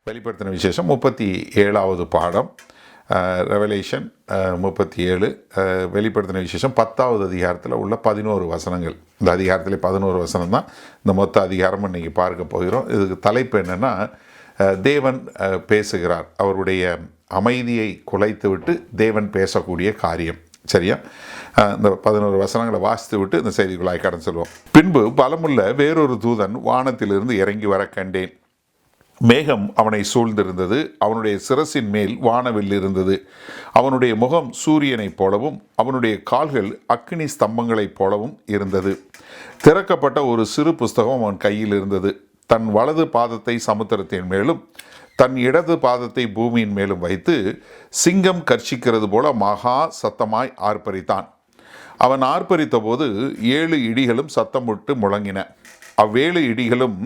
வெளிப்படுத்தின விசேஷம் 37வது பாடம். ரெவலேஷன் 37. வெளிப்படுத்தின விசேஷம் 10வது அதிகாரத்தில் உள்ள 11 வசனங்கள். இந்த அதிகாரத்தில் 11 வசனம் தான் இந்த மொத்த அதிகாரமும் இன்றைக்கி பார்க்க போகிறோம். இதுக்கு தலைப்பு என்னென்னா, தேவன் பேசுகிறார். அவருடைய அமைதியை குலைத்து விட்டு தேவன் பேசக்கூடிய காரியம். சரியா? இந்த 11 வசனங்களை வாசித்து விட்டு இந்த செய்திக்குள்ளாய் கடந்து செல்வோம். பின்பு பலமுள்ள வேறொரு தூதன் வானத்திலிருந்து இறங்கி வர கண்டேன். மேகம் அவனை சூழ்ந்திருந்தது. அவனுடைய சிரசின் மேல் வானவில் இருந்தது. அவனுடைய முகம் சூரியனைப் போலவும் அவனுடைய கால்கள் அக்கினி ஸ்தம்பங்களைப் போலவும் இருந்தது. திறக்கப்பட்ட ஒரு சிறு புஸ்தகம் அவன் கையில் இருந்தது. தன் வலது பாதத்தை சமுத்திரத்தின் மேலும் தன் இடது பாதத்தை பூமியின் மேலும் வைத்து சிங்கம் கர்ச்சிக்கிறது போல மகா சத்தமாய் ஆர்ப்பரித்தான். அவன் ஆர்ப்பரித்த போது 7 இடிகளும் சத்தமிட்டு முழங்கின. அவ்வேழு இடிகளும்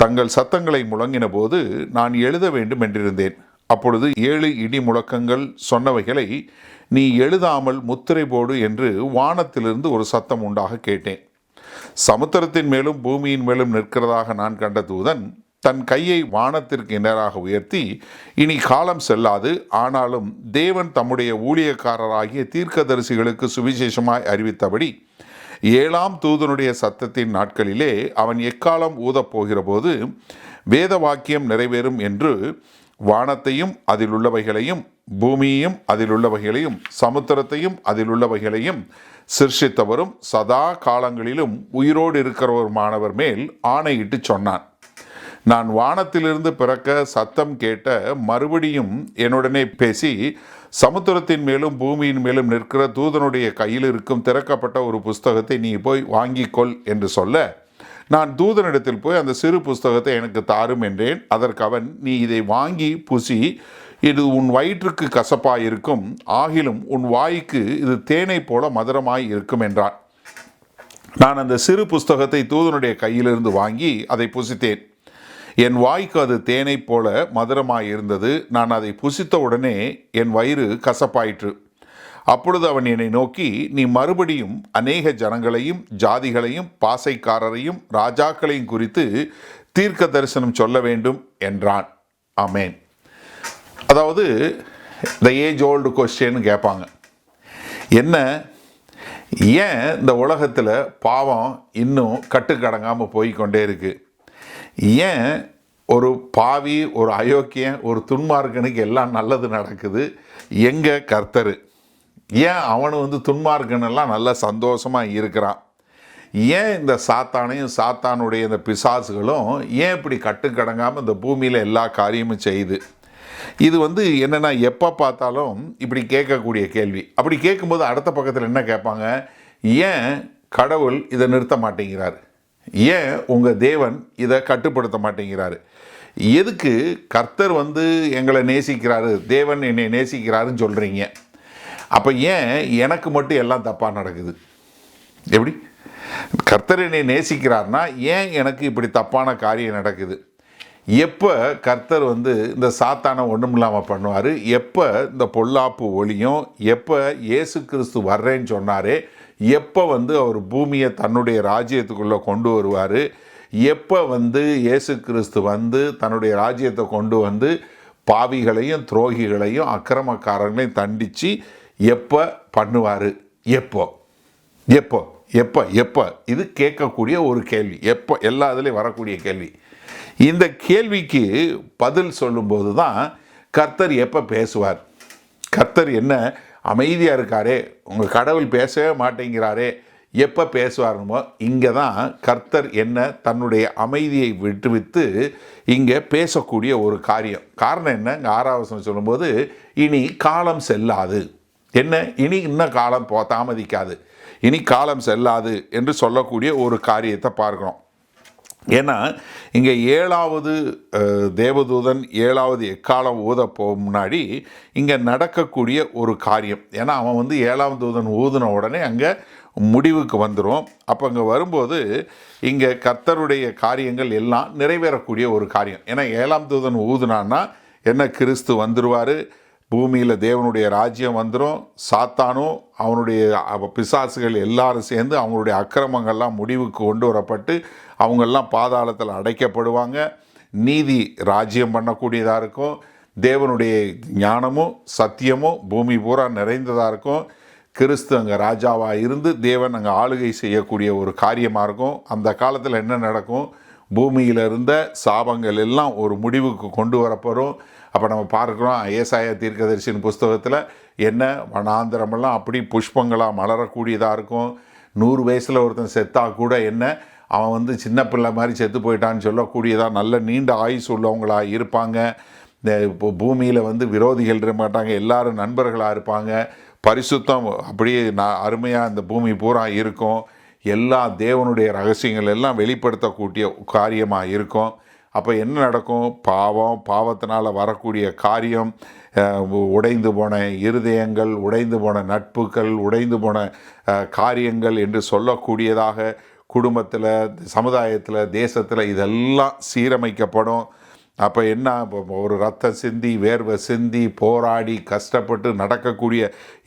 தங்கள் சத்தங்களை முழங்கின போது நான் எழுத வேண்டும் என்றிருந்தேன். அப்பொழுது 7 இடி முழக்கங்கள் சொன்னவைகளை நீ எழுதாமல் முத்திரை போடு என்று வானத்திலிருந்து ஒரு சத்தம் உண்டாக கேட்டேன். சமுத்திரத்தின் மேலும் பூமியின் மேலும் நிற்கிறதாக நான் கண்ட தூதன் தன் கையை வானத்திற்கு நேராக உயர்த்தி, இனி காலம் செல்லாது, ஆனாலும் தேவன் தம்முடைய ஊழியக்காரராகிய தீர்க்கதரிசிகளுக்கு சுவிசேஷமாய் அறிவித்தபடி 7ஆம் தூதனுடைய சத்தத்தின் நாட்களிலே அவன் எக்காலம் ஊதப்போகிற போது வேத வாக்கியம் நிறைவேறும் என்று வானத்தையும் அதில் உள்ளவைகளையும் பூமியையும் அதில் உள்ளவைகளையும் சமுத்திரத்தையும் அதில் உள்ளவைகளையும் சிருஷ்டித்தவரும் சதா காலங்களிலும் உயிரோடு இருக்கிறவருமானவர் மேல் ஆணையிட்டு சொன்னான். நான் வானத்திலிருந்து பிறக்க சத்தம் கேட்ட மறுபடியும் என்னுடனே பேசி, சமுத்திரத்தின் மேலும் பூமியின் மேலும் நிற்கிற தூதனுடைய கையில் இருக்கும் திறக்கப்பட்ட ஒரு புஸ்தகத்தை நீ போய் வாங்கிக்கொள் என்று சொல்ல, நான் தூதனிடத்தில் போய் அந்த சிறு புஸ்தகத்தை எனக்கு தாரும் என்றேன். அதற்கு அவன், நீ இதை வாங்கி புசி, இது உன் வயிற்றுக்கு கசப்பாய் இருக்கும், ஆகிலும் உன் வாய்க்கு இது தேனை போல மதுரமாய் இருக்கும் என்றான். நான் அந்த சிறு புஸ்தகத்தை தூதனுடைய கையிலிருந்து வாங்கி அதை புசித்தேன். என் வாய்க்கு அது தேனை போல மதுரமாய் இருந்தது. நான் அதை புசித்த உடனே என் வயிறு கசப்பாயிற்று. அப்பொழுது அவன் என்னை நோக்கி, நீ மறுபடியும் அநேக ஜனங்களையும் ஜாதிகளையும் பாசைக்காரரையும் ராஜாக்களையும் குறித்து தீர்க்க தரிசனம் சொல்ல வேண்டும் என்றான். ஆமேன். அதாவது த ஏஜ் ஓல்டு கொஸ்டின்னு கேட்பாங்க. என்ன, ஏன் இந்த உலகத்தில் பாவம் இன்னும் கட்டுக்கடங்காமல் போய்கொண்டே இருக்குது? ஏன் ஒரு பாவி, ஒரு அயோக்கியன், ஒரு துன்மார்க்கனுக்கு எல்லாம் நல்லது நடக்குது? எங்கே கர்த்தர்? ஏன் அவனு துன்மார்க்கனெல்லாம் நல்லா சந்தோஷமாக இருக்கிறான்? ஏன் இந்த சாத்தானையும் சாத்தானுடைய இந்த பிசாசுகளும் ஏன் இப்படி கட்டுக்கடங்காமல் இந்த பூமியில் எல்லா காரியமும் செய்யுது? இது என்னென்னா, எப்போ பார்த்தாலும் இப்படி கேட்கக்கூடிய கேள்வி. அப்படி கேட்கும்போது அடுத்த பக்கத்தில் என்ன கேட்பாங்க? ஏன் கடவுள் இதை நிறுத்த மாட்டேங்கிறார்? ஏன் உங்கள் தேவன் இதை கட்டுப்படுத்த மாட்டேங்கிறாரு? எதுக்கு கர்த்தர் எங்களை நேசிக்கிறாரு, தேவன் என்னை நேசிக்கிறாருன்னு சொல்கிறீங்க? அப்போ ஏன் எனக்கு மட்டும் எல்லாம் தப்பாக நடக்குது? எப்படி? கர்த்தர் என்னை நேசிக்கிறார்னா ஏன் எனக்கு இப்படி தப்பான காரியம் நடக்குது? எப்போ கர்த்தர் இந்த சாத்தானை ஒன்றும் இல்லாமல் பண்ணுவார்? எப்போ இந்த பொல்லாப்பு ஒளியும்? எப்போ இயேசு கிறிஸ்து வர்றேன்னு சொன்னாரே, எப்போ அவர் பூமியை தன்னுடைய ராஜ்யத்துக்குள்ளே கொண்டு வருவார்? எப்போ இயேசு கிறிஸ்து தன்னுடைய ராஜ்யத்தை கொண்டு பாவிகளையும் துரோகிகளையும் அக்கிரமக்காரர்களையும் தண்டித்து எப்போ பண்ணுவார்? எப்போ எப்போ எப்போ எப்போ? இது கேட்கக்கூடிய ஒரு கேள்வி. எப்போ? எல்லா இதுலேயும் வரக்கூடிய கேள்வி. இந்த கேள்விக்கு பதில் சொல்லும்போது தான் கர்த்தர் எப்போ பேசுவார்? கர்த்தர் என்ன அமைதியாக இருக்காரே, உங்கள் கடவுள் பேசவே மாட்டேங்கிறாரே, எப்போ பேசுவாருமோ? இங்கே தான் கர்த்தர் என்ன தன்னுடைய அமைதியை விட்டுவிட்டு இங்கே பேசக்கூடிய ஒரு காரியம். காரணம் என்ன? இங்கே 6ஆம் வசனம் சொல்லும்போது, இனி காலம் செல்லாது. என்ன? இனி இன்னும் காலம் தாமதிக்காது, இனி காலம் செல்லாது என்று சொல்லக்கூடிய ஒரு காரியத்தை பார்க்குறோம். ஏன்னா இங்கே 7வது தேவதூதன் 7வது எக்காலம் ஊத முன்னாடி இங்கே நடக்கக்கூடிய ஒரு காரியம். ஏன்னா அவன் 7ஆம் தூதன் ஊதின உடனே அங்கே முடிவுக்கு வந்துடும். அப்போ அங்கே வரும்போது இங்கே கர்த்தருடைய காரியங்கள் எல்லாம் நிறைவேறக்கூடிய ஒரு காரியம். ஏன்னா 7ஆம் தூதன் ஊதுனான்னா என்ன, கிறிஸ்து வந்துடுவார், பூமியில் தேவனுடைய ராஜ்யம் வந்துடும், சாத்தானும் அவனுடைய பிசாசுகள் எல்லாரும் சேர்ந்து அவங்களுடைய அக்கிரமங்கள்லாம் முடிவுக்கு கொண்டு வரப்பட்டு அவங்கெல்லாம் பாதாளத்தில் அடைக்கப்படுவாங்க. நீதி ராஜ்யம் பண்ணக்கூடியதாக இருக்கும். தேவனுடைய ஞானமும் சத்தியமும் பூமி பூரா நிறைந்ததாக இருக்கும். கிறிஸ்து அங்கே ராஜாவாக இருந்து தேவன் அங்கே ஆளுகை செய்யக்கூடிய ஒரு காரியமாக இருக்கும். அந்த காலத்தில் என்ன நடக்கும்? பூமியில் இருந்த சாபங்கள் எல்லாம் ஒரு முடிவுக்கு கொண்டு வரப்போகிறோம். அப்போ நம்ம பார்க்குறோம் ஏசாயா தீர்க்கதரிசியின் புஸ்தகத்தில் என்ன வனாந்திரமெல்லாம் அப்படி புஷ்பங்களாக மலரக்கூடியதாக இருக்கும். 100 வயசில் ஒருத்தன் செத்தா கூட என்ன அவன் சின்ன பிள்ளை மாதிரி செத்து போயிட்டான்னு சொல்லக்கூடியதாக நல்ல நீண்ட ஆயுசு உள்ளவங்களாக இருப்பாங்க. இப்போ பூமியில் விரோதிகள் இருக்க மாட்டாங்க, எல்லாரும் நண்பர்களாக இருப்பாங்க. பரிசுத்தம் அப்படியே அருமையாக இந்த பூமி பூரா இருக்கும். எல்லா தேவனுடைய ரகசியங்கள் எல்லாம் வெளிப்படுத்தக்கூடிய காரியமாக இருக்கும். அப்போ என்ன நடக்கும்? பாவத்தினால் வரக்கூடிய காரியம், உடைந்து போன இருதயங்கள், உடைந்து போன நட்புகள், உடைந்து போன காரியங்கள் என்று சொல்லக்கூடியதாக குடும்பத்தில், சமுதாயத்தில், தேசத்தில் இதெல்லாம் சீரமைக்கப்படும். அப்போ என்ன? ஒரு ரத்தம் சிந்தி வேர்வை சிந்தி போராடி கஷ்டப்பட்டு நடக்கக்கூடிய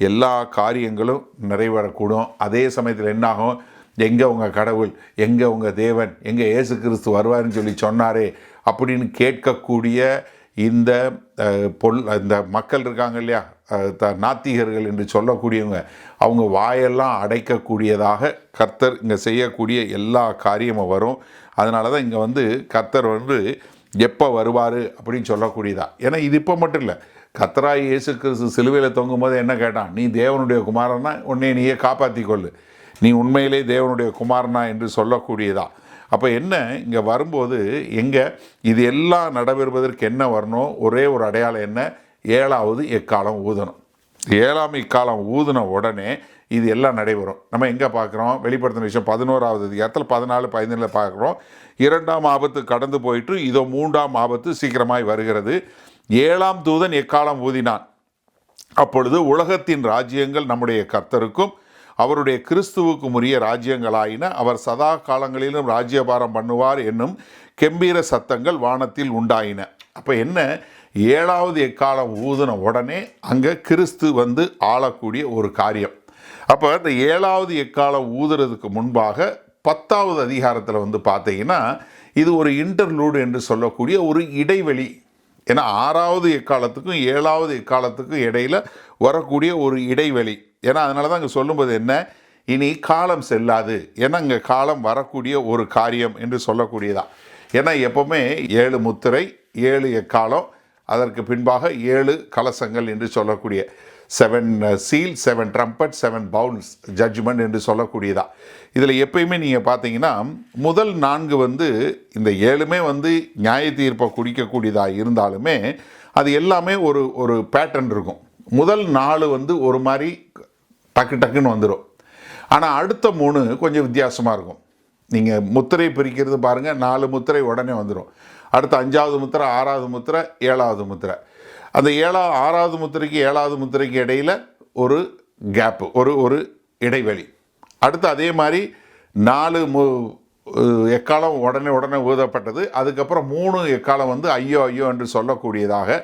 எல்லா காரியங்களும் நிறைவேறக்கூடும். அதே சமயத்தில் என்னாகும்? எங்கே உங்கள் கடவுள், எங்கே உங்கள் தேவன், எங்கே இயேசு கிறிஸ்து வருவார்னு சொல்லி சொன்னாரே அப்படின்னு கேட்கக்கூடிய இந்த இந்த மக்கள் இருக்காங்க இல்லையா, நாத்திகர்கள் என்று சொல்லக்கூடியவங்க, அவங்க வாயெல்லாம் அடைக்கக்கூடியதாக கர்த்தர் இங்கே செய்யக்கூடிய எல்லா காரியமும் வரும். அதனால தான் இங்கே கர்த்தர் எப்போ வருவார் அப்படின்னு சொல்லக்கூடியதா. ஏன்னா இது இப்போ மட்டும் இல்லை, கர்த்தராய் இயேசு கிறிஸ்து சிலுவையில் தொங்கும் போது என்ன கேட்டான்? நீ தேவனுடைய குமாரனா, உன்னை நீயே காப்பாற்றி கொள்ளு, நீ உண்மையிலே தேவனுடைய குமாரனா என்று சொல்லக்கூடியதா. அப்போ என்ன இங்கே வரும்போது இது எல்லாம் நடைபெறுவதற்கு என்ன வரணும்? ஒரே ஒரு அடையாளம் என்ன? 7வது எக்காலம் ஊதணும். 7ஆம் எக்காலம் ஊதின உடனே இது எல்லாம் நடைபெறும். நம்ம எங்கே பார்க்குறோம்? வெளிப்படுத்தின விஷயம் 11வது அதிகாரத்தில் 14-15 பார்க்குறோம். 2ஆம் ஆபத்து கடந்து போயிட்டு இதோ 3ஆம் ஆபத்து சீக்கிரமாய் வருகிறது. 7ஆம் தூதன் எக்காலம் ஊதினான். அப்பொழுது உலகத்தின் ராஜ்யங்கள் நம்முடைய கர்த்தருக்கும் அவருடைய கிறிஸ்துவுக்கும் உரிய ராஜ்யங்களாயின. அவர் சதா காலங்களிலும் ராஜ்யபாரம் பண்ணுவார் என்னும் கெம்பீர சத்தங்கள் வானத்தில் உண்டாயின. அப்போ என்ன? 7வது எக்காலம் ஊதின உடனே அங்கே கிறிஸ்து ஆளக்கூடிய ஒரு காரியம். அப்போ இந்த 7வது எக்காலம் ஊதுறதுக்கு முன்பாக 10வது அதிகாரத்தில் பார்த்தீங்கன்னா இது ஒரு இன்டர்லூடு என்று சொல்லக்கூடிய ஒரு இடைவெளி. ஏன்னா 6வது எக்காலத்துக்கும் 7வது எக்காலத்துக்கும் இடையில் வரக்கூடிய ஒரு இடைவெளி. ஏன்னா அதனால தான் அங்கே சொல்லும்போது என்ன? இனி காலம் செல்லாது, ஏன்னா இங்கே காலம் வரக்கூடிய ஒரு காரியம் என்று சொல்லக்கூடியதா. ஏன்னா எப்போவுமே 7 முத்திரை, 7 எக்காலம், அதற்கு பின்பாக 7 கலசங்கள் என்று சொல்லக்கூடிய 7 சீல், 7 ட்ரம்பட், 7 பவுல்ஸ் ஜட்ஜ்மெண்ட் என்று சொல்லக்கூடியதா. இதில் எப்பயுமே நீங்கள் பார்த்தீங்கன்னா முதல் 4 இந்த 7மே நியாய தீர்ப்பை குடிக்கக்கூடியதாக இருந்தாலுமே அது எல்லாமே ஒரு பேட்டர்ன் இருக்கும். முதல் 4 ஒரு மாதிரி டக்கு டக்குன்னு வந்துடும். ஆனால் அடுத்த 3 கொஞ்சம் வித்தியாசமாக இருக்கும். நீங்கள் முத்திரை பிரிக்கிறது பாருங்கள், 4 முத்திரை உடனே வந்துடும். அடுத்த 5வது முத்திரை, 6வது முத்திரை, 7வது முத்திரை. அந்த 6வது முத்திரைக்கு 7வது முத்திரைக்கு இடையில் ஒரு கேப்பு, ஒரு இடைவெளி. அடுத்து அதே மாதிரி 4 எக்காலம் உடனே ஊதப்பட்டது. அதுக்கப்புறம் 3 எக்காலம் ஐயோ ஐயோ என்று சொல்லக்கூடியதாக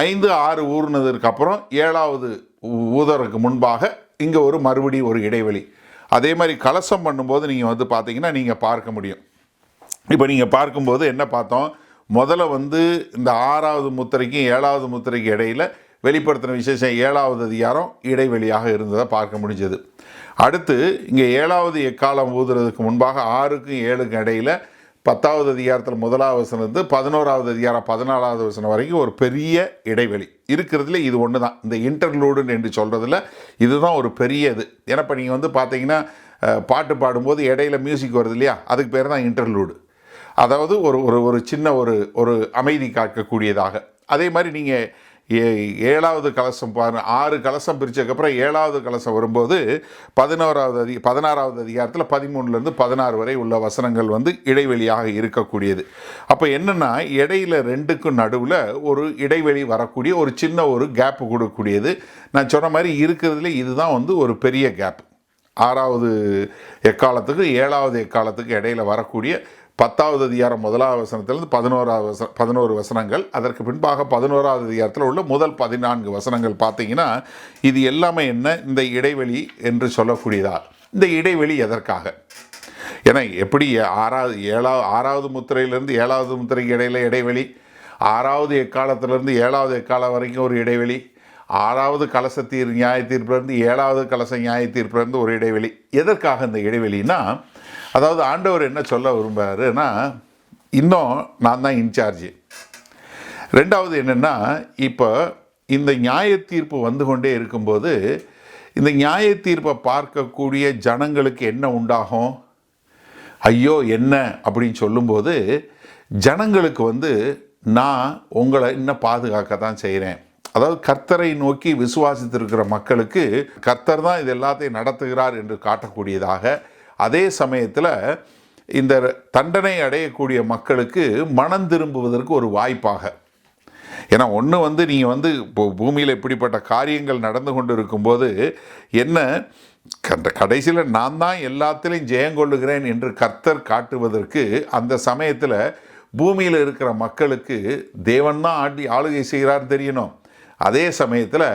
5, 6 ஊறினதுக்கு அப்புறம் 7வது ஊதருக்கு முன்பாக இங்கே மறுபடியும் ஒரு இடைவெளி. அதே மாதிரி கலசம் பண்ணும்போது நீங்கள் பார்த்தீங்கன்னா நீங்கள் பார்க்க முடியும். இப்போ நீங்கள் பார்க்கும்போது என்ன பார்த்தோம்? முதல்ல இந்த 6வது முத்திரைக்கும் 7வது முத்திரைக்கு இடையில் வெளிப்படுத்தின விசேஷம் 7வது அதிகாரம் இடைவெளியாக இருந்ததை பார்க்க முடிஞ்சது. அடுத்து இங்கே 7வது எக்காலம் ஊதுறதுக்கு முன்பாக 6க்கும் 7க்கும் இடையில் 10வது அதிகாரத்தில் 1வது வசனம் 11வது அதிகாரம் 14வது வசனம் வரைக்கும் ஒரு பெரிய இடைவெளி இருக்கிறதுல இது ஒன்று தான். இந்த இன்டர்லூடுன்னு என்று சொல்கிறதுல இதுதான் ஒரு பெரிய இது. ஏன்னா இப்போ நீங்கள் பார்த்தீங்கன்னா பாட்டு பாடும்போது இடையில மியூசிக் வருது இல்லையா, அதுக்கு பேர் தான் இன்டர்லூடு. அதாவது ஒரு சின்ன ஒரு அமைதி காக்கக்கூடியதாக. அதே மாதிரி நீங்கள் 7வது கலசம் 6 கலசம் பிரித்ததுக்கப்புறம் 7வது கலசம் வரும்போது 16வது அதிகாரத்தில் 13லேருந்து 16 வரை உள்ள வசனங்கள் இடைவெளியாக இருக்கக்கூடியது. அப்போ என்னென்னா இடையில 2க்கும் நடுவில் ஒரு இடைவெளி வரக்கூடிய ஒரு சின்ன ஒரு கேப்பு கொடுக்கக்கூடியது. நான் சொன்ன மாதிரி இருக்கிறதுல இதுதான் ஒரு பெரிய கேப். 6வது எக்காலத்துக்கு 7வது எக்காலத்துக்கு இடையில் வரக்கூடிய 10வது அதிகாரம் 1வது வசனத்திலிருந்து 11 வசனங்கள், அதற்கு பின்பாக 11வது அதிகாரத்தில் உள்ள முதல் 14 வசனங்கள் பார்த்தீங்கன்னா இது எல்லாமே என்ன? இந்த இடைவெளி என்று சொல்லக்கூடியதா. இந்த இடைவெளி எதற்காக? ஏன்னா எப்படி ஆறாவது முத்திரையிலேருந்து 7வது முத்திரைக்கு இடையில இடைவெளி, 6வது எக்காலத்திலேருந்து 7வது எக்காலம் வரைக்கும் ஒரு இடைவெளி, 6வது கலச நியாய தீர்ப்புலேருந்து 7வது கலச நியாய தீர்ப்புலேருந்து ஒரு இடைவெளி. எதற்காக இந்த இடைவெளினா, அதாவது ஆண்டவர் என்ன சொல்ல விரும்புகிறாருன்னா, இன்னும் நான் தான் இன்சார்ஜ். ரெண்டாவது என்னென்னா, இப்போ இந்த நியாய தீர்ப்பு வந்து கொண்டே இருக்கும்போது இந்த நியாய தீர்ப்பை பார்க்கக்கூடிய ஜனங்களுக்கு என்ன உண்டாகும்? ஐயோ என்ன அப்படின்னு சொல்லும்போது ஜனங்களுக்கு வந்து நான் உங்களை இன்னும் பாதுகாக்க தான் செய்கிறேன். அதாவது கர்த்தரை நோக்கி விசுவாசித்திருக்கிற மக்களுக்கு கர்த்தர் தான் இது எல்லாத்தையும் நடத்துகிறார் என்று காட்டக்கூடியதாக, அதே சமயத்தில் இந்த தண்டனை அடையக்கூடிய மக்களுக்கு மனம் திரும்புவதற்கு ஒரு வாய்ப்பாக. ஏன்னா ஒன்று வந்து நீங்கள் வந்து இப்போ பூமியில் இப்படிப்பட்ட காரியங்கள் நடந்து கொண்டு இருக்கும்போது என்ன கடைசியில் நான் தான் எல்லாத்திலையும் ஜெயங்கொள்ளுகிறேன் என்று கர்த்தர் காட்டுவதற்கு அந்த சமயத்தில் பூமியில் இருக்கிற மக்களுக்கு தேவன் தான் ஆளுகை செய்கிறார் தெரியணும். அதே சமயத்தில்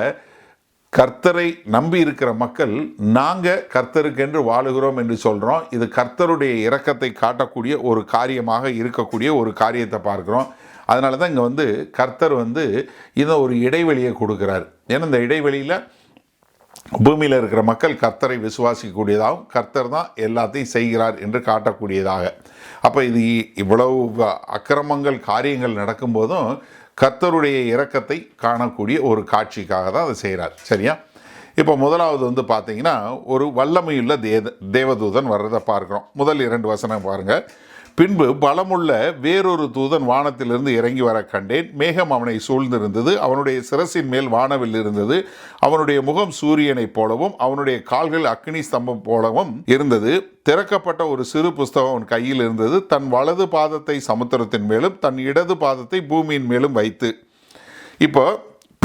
கர்த்தரை நம்பி இருக்கிற மக்கள் நாங்கள் கர்த்தருக்கென்று வாழுகிறோம் என்று சொல்கிறோம். இது கர்த்தருடைய இரக்கத்தை காட்டக்கூடிய ஒரு காரியமாக இருக்கக்கூடிய ஒரு காரியத்தை பார்க்குறோம். அதனால தான் இங்கே வந்து கர்த்தர் வந்து இதை ஒரு இடைவெளியை கொடுக்குறார். ஏன்னா இந்த இடைவெளியில் பூமியில் இருக்கிற மக்கள் கர்த்தரை விசுவாசிக்கக்கூடியதாகவும் கர்த்தர் தான் எல்லாத்தையும் செய்கிறார் என்று காட்டக்கூடியதாக. அப்போ இது இவ்வளவு அக்கிரமங்கள் காரியங்கள் நடக்கும்போதும் கர்த்தருடைய இரக்கத்தை காணக்கூடிய ஒரு காட்சிக்காக தான் அதை செய்கிறார். சரியா? இப்போ முதலாவது வந்து பார்த்தீங்கன்னா ஒரு வல்லமையுள்ள தேவதூதன் வர்றதை பார்க்குறோம். முதல் 2 வசனம் பாருங்கள். பின்பு பலமுள்ள வேறொரு தூதன் வானத்திலிருந்து இறங்கி வர கண்டேன். மேகம் அவனை சூழ்ந்திருந்தது. அவனுடைய சிரசின் மேல் வானவில் இருந்தது. அவனுடைய முகம் சூரியனைப் போலவும் அவனுடைய கால்கள் அக்னி ஸ்தம்பம் போலவும் இருந்தது. திறக்கப்பட்ட ஒரு சிறு புஸ்தகம் அவன் கையில் இருந்தது. தன் வலது பாதத்தை சமுத்திரத்தின் மேலும் தன் இடது பாதத்தை பூமியின் மேலும் வைத்து. இப்போ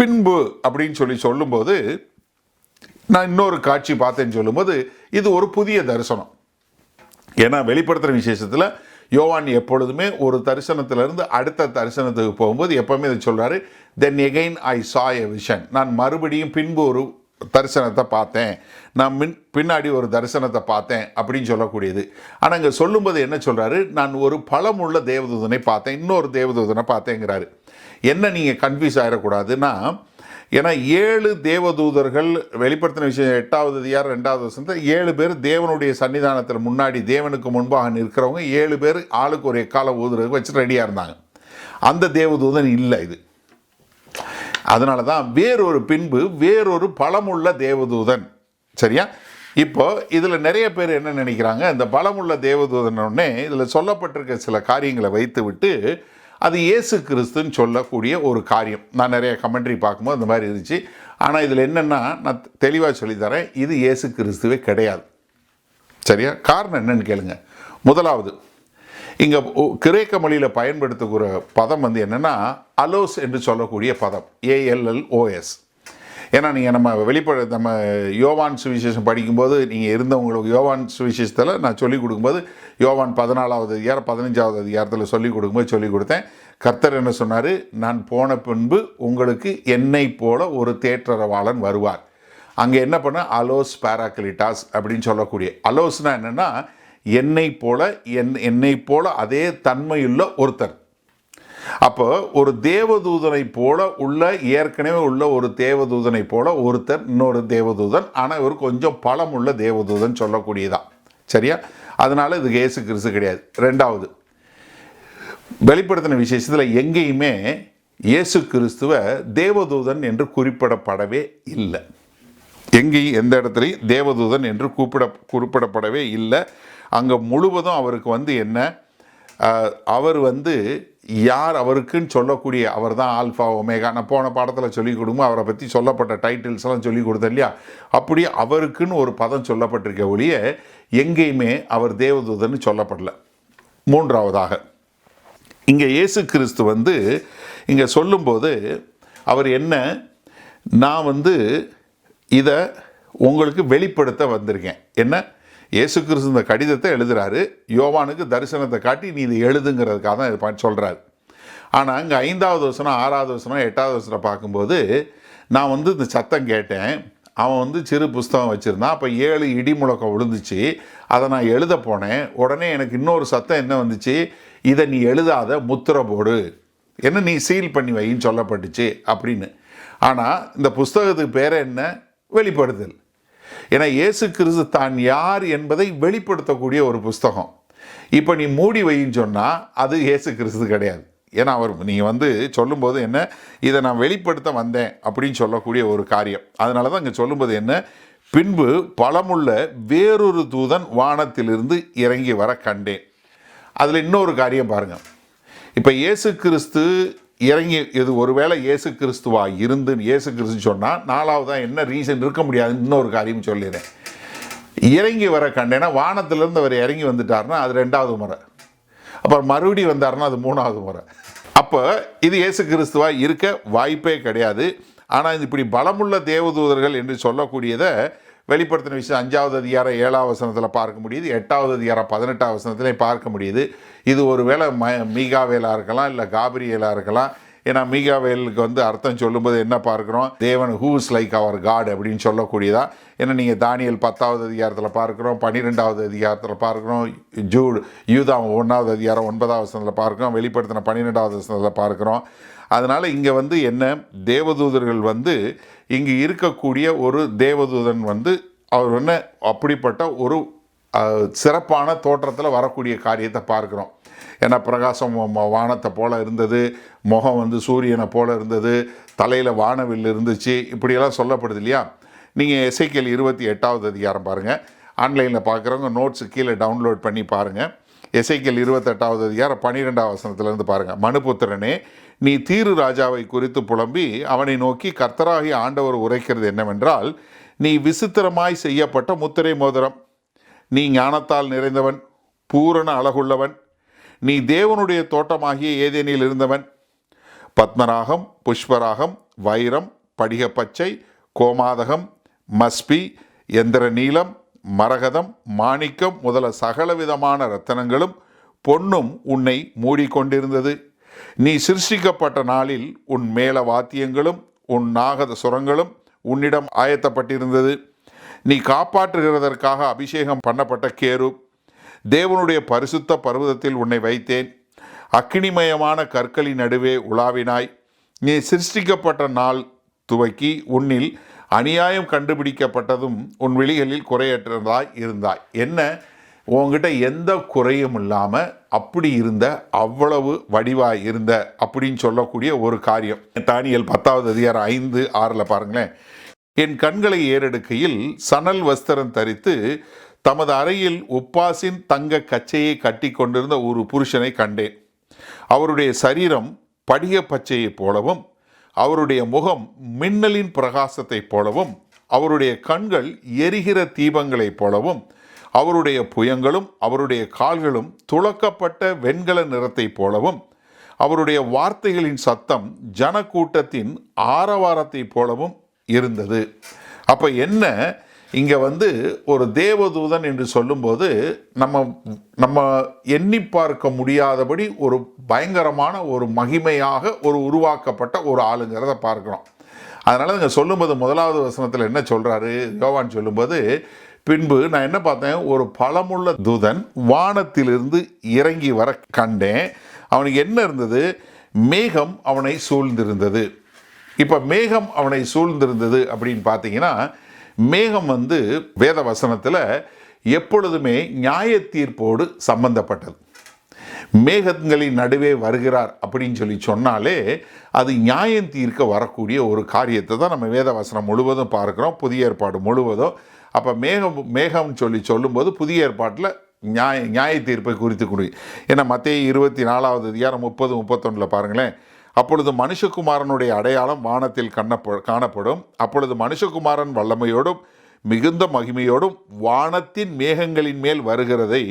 பின்பு அப்படின்னு சொல்லும்போது நான் இன்னொரு காட்சி பார்த்தேன்னு சொல்லும்போது இது ஒரு புதிய தரிசனம். ஏன்னா வெளிப்படுத்துகிற விசேஷத்தில் யோவான் எப்பொழுதுமே ஒரு தரிசனத்திலிருந்து அடுத்த தரிசனத்துக்கு போகும்போது எப்போவுமே இதை சொல்கிறாரு, தென் எகெயின் ஐ சா எ விஷன். நான் மறுபடியும் பின்பு ஒரு தரிசனத்தை பார்த்தேன், நான் பின்னாடி ஒரு தரிசனத்தை பார்த்தேன் அப்படின்னு சொல்லக்கூடியது. ஆனால் இங்கே சொல்லும்போது என்ன சொல்கிறாரு, நான் ஒரு பலமுள்ள தேவதூதனை பார்த்தேன், இன்னொரு தேவதூதனை பார்த்தேங்கிறாரு. என்ன நீங்கள் கன்ஃபியூஸ் ஆகிடக்கூடாதுன்னா, ஏன்னா 7 தேவதூதர்கள் வெளிப்படுத்தின விஷயம் 8வது அதிகாரம் 2வது வசனத்தில் 7 பேர் தேவனுடைய சன்னிதானத்தில் முன்னாடி தேவனுக்கு முன்பாக நிற்கிறவங்க 7 பேர் ஆளுக்கு ஒரு எக்காலம் ஊதுறதுக்கு வச்சு ரெடியாக இருந்தாங்க. அந்த தேவதூதன் இல்லை இது. அதனால தான் வேறொரு பலமுள்ள தேவதூதன். சரியா? இப்போ இதில் நிறைய பேர் என்ன நினைக்கிறாங்க, இந்த பலமுள்ள தேவதூதனே இதில் சொல்லப்பட்டிருக்க சில காரியங்களை வைத்து விட்டு அது இயேசு கிறிஸ்துன்னு சொல்லக்கூடிய ஒரு காரியம். நான் நிறைய கமெண்ட்ரி பார்க்கும்போது அந்த மாதிரி இருந்துச்சு. ஆனால் இதில் என்னென்னா நான் தெளிவாக சொல்லித்தரேன், இது இயேசு கிறிஸ்துவே கிடையாது. சரியா? காரணம் என்னன்னு கேளுங்க. முதலாவது, இங்கே கிரேக்க மொழியில் பயன்படுத்துகிற பதம் வந்து என்னென்னா அலோஸ் என்று சொல்லக்கூடிய பதம், ALLOS. ஏன்னா நீங்கள் நம்ம யோவான் சுவிசேஷம் படிக்கும்போது நீங்கள் இருந்தவங்களுக்கு யோவான் சுவிசேஷத்தில் நான் சொல்லிக் கொடுக்கும்போது யோவான் 14வது அதிகாரம் 15வது அதிகாரத்தில் சொல்லிக் கொடுத்தேன். கர்த்தர் என்ன சொன்னார், நான் போன பின்பு உங்களுக்கு என்னை போல ஒரு தேற்றரவாளன் வருவார். அங்கே என்ன பண்ண அலோஸ் பாராக்லிட்டாஸ் அப்படின்னு சொல்லக்கூடிய அலோஸ்னால் என்னென்னா என்னை போல அதே தன்மையுள்ள ஒருத்தர். அப்போ ஒரு தேவதூதனை போல ஏற்கனவே உள்ள ஒரு தேவதூதனை போல ஒருத்தர் இன்னொரு தேவதூதன், ஆனால் இவர் கொஞ்சம் பலமுள்ள தேவதூதன் சொல்லக்கூடியதான். சரியா? அதனால இது இயேசு கிறிஸ்து கிடையாது. ரெண்டாவது, வெளிப்படுத்தின விசேஷத்தில் எங்கேயுமே இயேசு கிறிஸ்துவை தேவதூதன் என்று குறிப்பிடப்படவே இல்லை. எங்கேயும் எந்த இடத்துலையும் தேவதூதன் என்று குறிப்பிடப்படவே இல்லை. அங்கே முழுவதும் அவருக்கு வந்து என்ன, அவர் வந்து யார் அவருக்குன்னு சொல்லக்கூடிய அவர் தான் ஆல்ஃபா ஒமேகா. நான் போன பாடத்தில் சொல்லிக் கொடுக்கும்போது அவரை பற்றி சொல்லப்பட்ட டைட்டில்ஸ் எல்லாம் சொல்லிக் கொடுத்தேன் இல்லையா? அப்படி அவருக்குன்னு ஒரு பதம் சொல்லப்பட்டிருக்க ஒழிய எங்கேயுமே அவர் தேவதூதன்னு சொல்லப்படல. மூன்றாவதாக, இங்கே இயேசு கிறிஸ்து வந்து இங்கே சொல்லும்போது அவர் என்ன, நான் வந்து இதை உங்களுக்கு வெளிப்படுத்த வந்திருக்கேன். என்ன, இயேசு கிறிஸ்து இந்த கடிதத்தை எழுதுகிறாரு, யோவானுக்கு தரிசனத்தை காட்டி நீ இதை எழுதுங்கிறதுக்காக தான் இது சொல்கிறாரு. ஆனால் இங்கே 5வது வசனம் 6வது வசனம் 8வது வசனம் பார்க்கும்போது நான் வந்து இந்த சத்தம் கேட்டேன், அவன் வந்து சிறு புஸ்தகம் வச்சுருந்தான். அப்போ 7 இடி முழக்கம் விழுந்துச்சு. அதை நான் எழுத போனேன். உடனே எனக்கு இன்னொரு சத்தம் என்ன வந்துச்சு, இதை நீ எழுதாத, முத்திரை போடு, என்ன நீ சீல் பண்ணி வைன்னு சொல்லப்பட்டுச்சு அப்படின்னு. ஆனால் இந்த புஸ்தகத்துக்கு பேர் என்ன, வெளிப்படுத்தல். ஏன்னா இயேசு கிறிஸ்து தான் யார் என்பதை வெளிப்படுத்தக்கூடிய ஒரு புஸ்தகம். இப்போ நீ மூடி வைன்னு சொன்னால் அது இயேசு கிறிஸ்து கிடையாது. ஏன்னா அவர் நீங்கள் வந்து சொல்லும்போது என்ன, இதை நான் வெளிப்படுத்த வந்தேன் அப்படின்னு சொல்லக்கூடிய ஒரு காரியம். அதனால தான் இங்கே சொல்லும்போது என்ன, பின்பு பலமுள்ள வேறொரு தூதன் வானத்திலிருந்து இறங்கி வர கண்டேன். அதில் இன்னொரு காரியம் பாருங்கள். இப்போ இயேசு கிறிஸ்து இறங்கி, இது ஒருவேளை இயேசு கிறிஸ்துவா இருந்து இயேசு கிறிஸ்து சொன்னால் நாலாவதாக என்ன ரீசன் இருக்க முடியாது. இன்னொரு காரியம் சொல்லிடுறேன். இறங்கி வர கண்டேன்னா வானத்திலேருந்து அவர் இறங்கி வந்துட்டார்னா அது 2வது முறை, அப்புறம் மறுபடியும் வந்தார்னா அது 3வது முறை. அப்போ இது இயேசு கிறிஸ்துவா இருக்க வாய்ப்பே கிடையாது. ஆனால் இப்படி பலமுள்ள தேவதூதர்கள் என்று சொல்லக்கூடியதை வெளிப்படுத்தின விஷயம் 5வது அதிகாரம் 7வது வசனத்தில் பார்க்க முடியுது, 8வது அதிகாரம் 18வது வசனத்திலையும் பார்க்க முடியுது. இது ஒரு வேளை மீகாவேலாக இருக்கலாம், இல்லை காபிரியலாக இருக்கலாம். ஏன்னா மீகாவேலுக்கு வந்து அர்த்தம் சொல்லும்போது என்ன பார்க்குறோம், தேவன் ஹூஸ் லைக் அவர் காட் அப்படின்னு சொல்லக்கூடியதா. ஏன்னா நீங்கள் தானியல் 10வது அதிகாரத்தில் பார்க்குறோம், 12வது அதிகாரத்தில் பார்க்குறோம், யூதா 1வது அதிகாரம் 9வது வசனத்தில் பார்க்குறோம், வெளிப்படுத்தின 12வது வசனத்தில் பார்க்குறோம். அதனால் இங்கே வந்து என்ன, தேவதூதர்கள் வந்து இங்கு இருக்கக்கூடிய ஒரு தேவதூதன் வந்து அவர் என்ன அப்படிப்பட்ட ஒரு சிறப்பான தோற்றத்தில் வரக்கூடிய காரியத்தை பார்க்குறோம். ஏன்னா பிரகாசம் வானத்தை போல் இருந்தது, முகம் வந்து சூரியனை போல் இருந்தது, தலையில் வானவில் இருந்துச்சு, இப்படியெல்லாம் சொல்லப்படுது இல்லையா. நீங்கள் எசேக்கியேல் 28வது அதிகாரம் பாருங்கள். ஆன்லைனில் பார்க்குறவங்க நோட்ஸு கீழே டவுன்லோட் பண்ணி பாருங்கள். எசேக்கியேல் 28வது அதிகாரம் 12வது வசனத்திலேருந்து பாருங்கள். மனுபுத்திரனே, நீ தீரு ராஜாவை குறித்து புலம்பி அவனை நோக்கி, கர்த்தராகிய ஆண்டவர் உரைக்கிறது என்னவென்றால், நீ விசித்திரமாய் செய்யப்பட்ட முத்திரை மோதிரம், நீ ஞானத்தால் நிறைந்தவன், பூரண அழகுள்ளவன், நீ தேவனுடைய தோட்டமாகிய ஏதேனில் இருந்தவன். பத்மராகம், புஷ்பராகம், வைரம், படிகப்பச்சை, கோமாதகம், மஸ்பி, எந்திர நீலம், மரகதம், மாணிக்கம் முதல சகலவிதமான இரத்தனங்களும் பொன்னும் உன்னை மூடிக்கொண்டிருந்தது. நீ சிருஷ்டிக்கப்பட்ட நாளில் உன் மேல வாத்தியங்களும் உன் நாகத சுரங்களும் உன்னிடம் ஆயத்தப்பட்டிருந்தது. நீ காப்பாற்றுகிறதற்காக அபிஷேகம் பண்ணப்பட்ட கேருப், தேவனுடைய பரிசுத்த பர்வதத்தில் உன்னை வைத்தேன். அக்கினிமயமான கற்களின் நடுவே உலாவினாய். நீ சிருஷ்டிக்கப்பட்ட நாள் துவக்கி உன்னில் அநியாயம் கண்டுபிடிக்கப்பட்டதும் உன் வெளிகளில் குறையற்றதாய் இருந்தாய். என்ன, உங்ககிட்ட எந்த குறையும் இல்லாமல் அப்படி இருந்த, அவ்வளவு வடிவாய் இருந்த அப்படின்னு சொல்லக்கூடிய ஒரு காரியம். தானியேல் 10வது அதிகாரம் 5, 6 பாருங்களேன். என் கண்களை ஏறெடுக்கையில் சணல் வஸ்திரம் தரித்து தமது அறையில் உப்பாசின் தங்க கச்சையை கட்டி கொண்டிருந்த ஒரு புருஷனை கண்டேன். அவருடைய சரீரம் படிக பச்சையைப் போலவும், அவருடைய முகம் மின்னலின் பிரகாசத்தைப் போலவும், அவருடைய கண்கள் எரிகிற தீபங்களைப் போலவும், அவருடைய புயங்களும் அவருடைய கால்களும் துளக்கப்பட்ட வெண்கல நிறத்தைப் போலவும், அவருடைய வார்த்தைகளின் சத்தம் ஜனக்கூட்டத்தின் ஆரவாரத்தைப் போலவும் இருந்தது. அப்போ என்ன, இங்கே வந்து ஒரு தேவதூதன் என்று சொல்லும்போது நம்ம எண்ணி பார்க்க முடியாதபடி ஒரு பயங்கரமான ஒரு மகிமையாக ஒரு உருவாக்கப்பட்ட ஒரு ஆளுங்கிறத பார்க்குறோம். அதனால் இங்கே சொல்லும்போது 1வது வசனத்தில் என்ன சொல்கிறாரு யோவான் சொல்லும்போது, பின்பு நான் என்ன பார்த்தேன், ஒரு பலமுள்ள தூதன் வானத்திலிருந்து இறங்கி வர கண்டேன். அவனுக்கு என்ன இருந்தது, மேகம் அவனை சூழ்ந்திருந்தது. இப்போ மேகம் அவனை சூழ்ந்திருந்தது அப்படின்னு பார்த்தீங்கன்னா, மேகம் வந்து வேத வசனத்தில் எப்பொழுதுமே நியாய தீர்ப்போடு சம்பந்தப்பட்டது. மேகங்களின் நடுவே வருகிறார் அப்படின்னு சொல்லி சொன்னாலே அது நியாயம் தீர்க்க வரக்கூடிய ஒரு காரியத்தை தான் நம்ம வேத வசனம் முழுவதும் பார்க்குறோம், புதிய ஏற்பாடு முழுவதும். அப்போ மேகம்னு சொல்லும்போது புதிய ஏற்பாட்டில் நியாய தீர்ப்பை குறித்து கொடு. ஏன்னா மத்தேயு 24வது அதிகாரம் 30, 31 பாருங்களேன். அப்பொழுது மனுஷகுமாரனுடைய அடையாளம் வானத்தில் காணப்படும். அப்பொழுது மனுஷகுமாரன் வல்லமையோடும் மிகுந்த மகிமையோடும் வானத்தின் மேகங்களின் மேல் வருகிறதை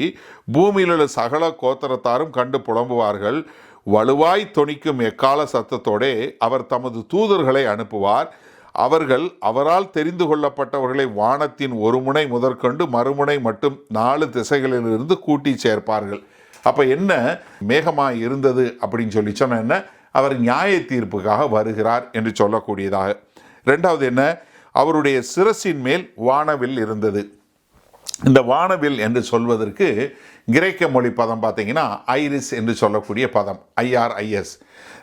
பூமியில் உள்ள சகல கோத்திரத்தாரும் கண்டு புலம்புவார்கள். வலுவாய் தொனிக்கும் எக்கால சத்தத்தோடே அவர் தமது தூதர்களை அனுப்புவார். அவர்கள் அவரால் தெரிந்து கொள்ளப்பட்டவர்களை வானத்தின் ஒரு முனை முதற்கொண்டு மறுமுனை மட்டும் 4 திசைகளிலிருந்து கூட்டி சேர்ப்பார்கள். அப்போ என்ன மேகமாக இருந்தது அப்படின்னு சொல்லி சொன்ன என்ன, அவர் நியாய தீர்ப்புக்காக வருகிறார் என்று சொல்லக்கூடியதாக. 2வது என்ன, அவருடைய சிரசின் மேல் வானவில் இருந்தது. இந்த வானவில் என்று சொல்வதற்கு கிரேக்க மொழி பதம் பார்த்தீங்கன்னா ஐரிஸ் என்று சொல்லக்கூடிய பதம், IRIS.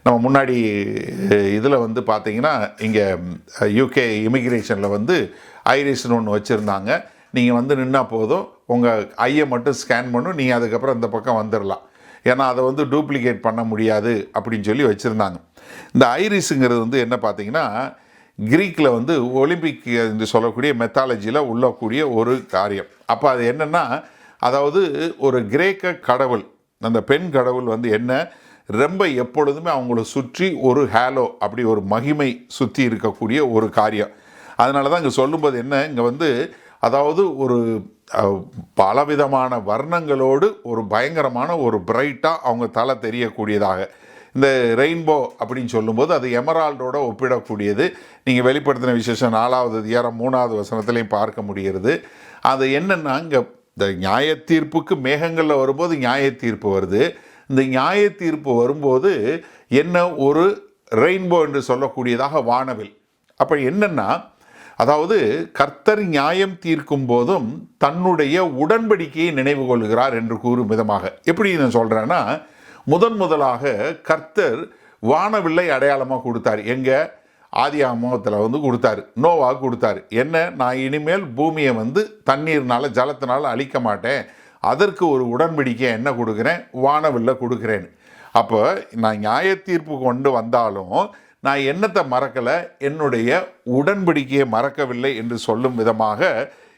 நம்ம முன்னாடி இதில் வந்து பார்த்தீங்கன்னா இங்கே UK இமிக்ரேஷனில் வந்து ஐரிஸ்னு ஒன்று வச்சுருந்தாங்க. நீங்கள் வந்து நின்னால் போதும், உங்கள் ஐயை மட்டும் ஸ்கேன் பண்ணும், நீங்கள் அதுக்கப்புறம் இந்த பக்கம் வந்துடலாம். ஏன்னா அதை வந்து டூப்ளிகேட் பண்ண முடியாது அப்படின்னு சொல்லி வச்சுருந்தாங்க. இந்த ஐரிஸுங்கிறது வந்து என்ன பார்த்தீங்கன்னா கிரீக்கில் வந்து ஒலிம்பிக் என்று சொல்லக்கூடிய மெத்தாலஜியில் உள்ளக்கூடிய ஒரு காரியம். அப்போ அது என்னென்னா, அதாவது ஒரு கிரேக்க கடவுள், அந்த பெண் கடவுள் வந்து என்ன ரொம்ப எப்பொழுதுமே அவங்கள சுற்றி ஒரு ஹேலோ, அப்படி ஒரு மகிமை சுற்றி இருக்கக்கூடிய ஒரு காரியம். அதனால தான் இங்கே சொல்லும்போது என்ன, இங்கே வந்து அதாவது ஒரு பலவிதமான வர்ணங்களோடு ஒரு பயங்கரமான ஒரு பிரைட்டாக அவங்க தலை தெரியக்கூடியதாக. இந்த ரெயின்போ அப்படின்னு சொல்லும்போது அது எமரால்டோட ஒப்பிடக்கூடியது. நீங்கள் வெளிப்படுத்தின விசேஷம் 4வது அதிகாரம் 3வது வசனத்திலையும் பார்க்க முடிகிறது. அது என்னென்னா, இங்கே இந்த நியாய தீர்ப்புக்கு மேகங்களில் வரும்போது நியாய தீர்ப்பு வருது. இந்த நியாய தீர்ப்பு வரும்போது என்ன, ஒரு ரெயின்போ என்று சொல்லக்கூடியதாக வானவில். அப்போ என்னென்னா, அதாவது கர்த்தர் நியாயம் தீர்க்கும் போதும் தன்னுடைய உடன்படிக்கையை நினைவு கொள்கிறார் என்று கூறும் விதமாக. எப்படி நான் சொல்கிறேன்னா, முதலாக கர்த்தர் வானவில்லை அடையாளமாக கொடுத்தார். எங்கே? ஆதியாகமத்தில் வந்து கொடுத்தாரு, நோவாக கொடுத்தாரு. என்ன, நான் இனிமேல் பூமியை வந்து தண்ணீர்னால ஜலத்தினால அழிக்க மாட்டேன், அதற்கு ஒரு உடன்படிக்கை என்ன கொடுக்குறேன், வானவில்லை கொடுக்குறேன்னு. அப்போ நான் நியாய தீர்ப்பு கொண்டு வந்தாலும் நான் என்னத்தை மறக்கலை, என்னுடைய உடன்படிக்கையை மறக்கவில்லை என்று சொல்லும் விதமாக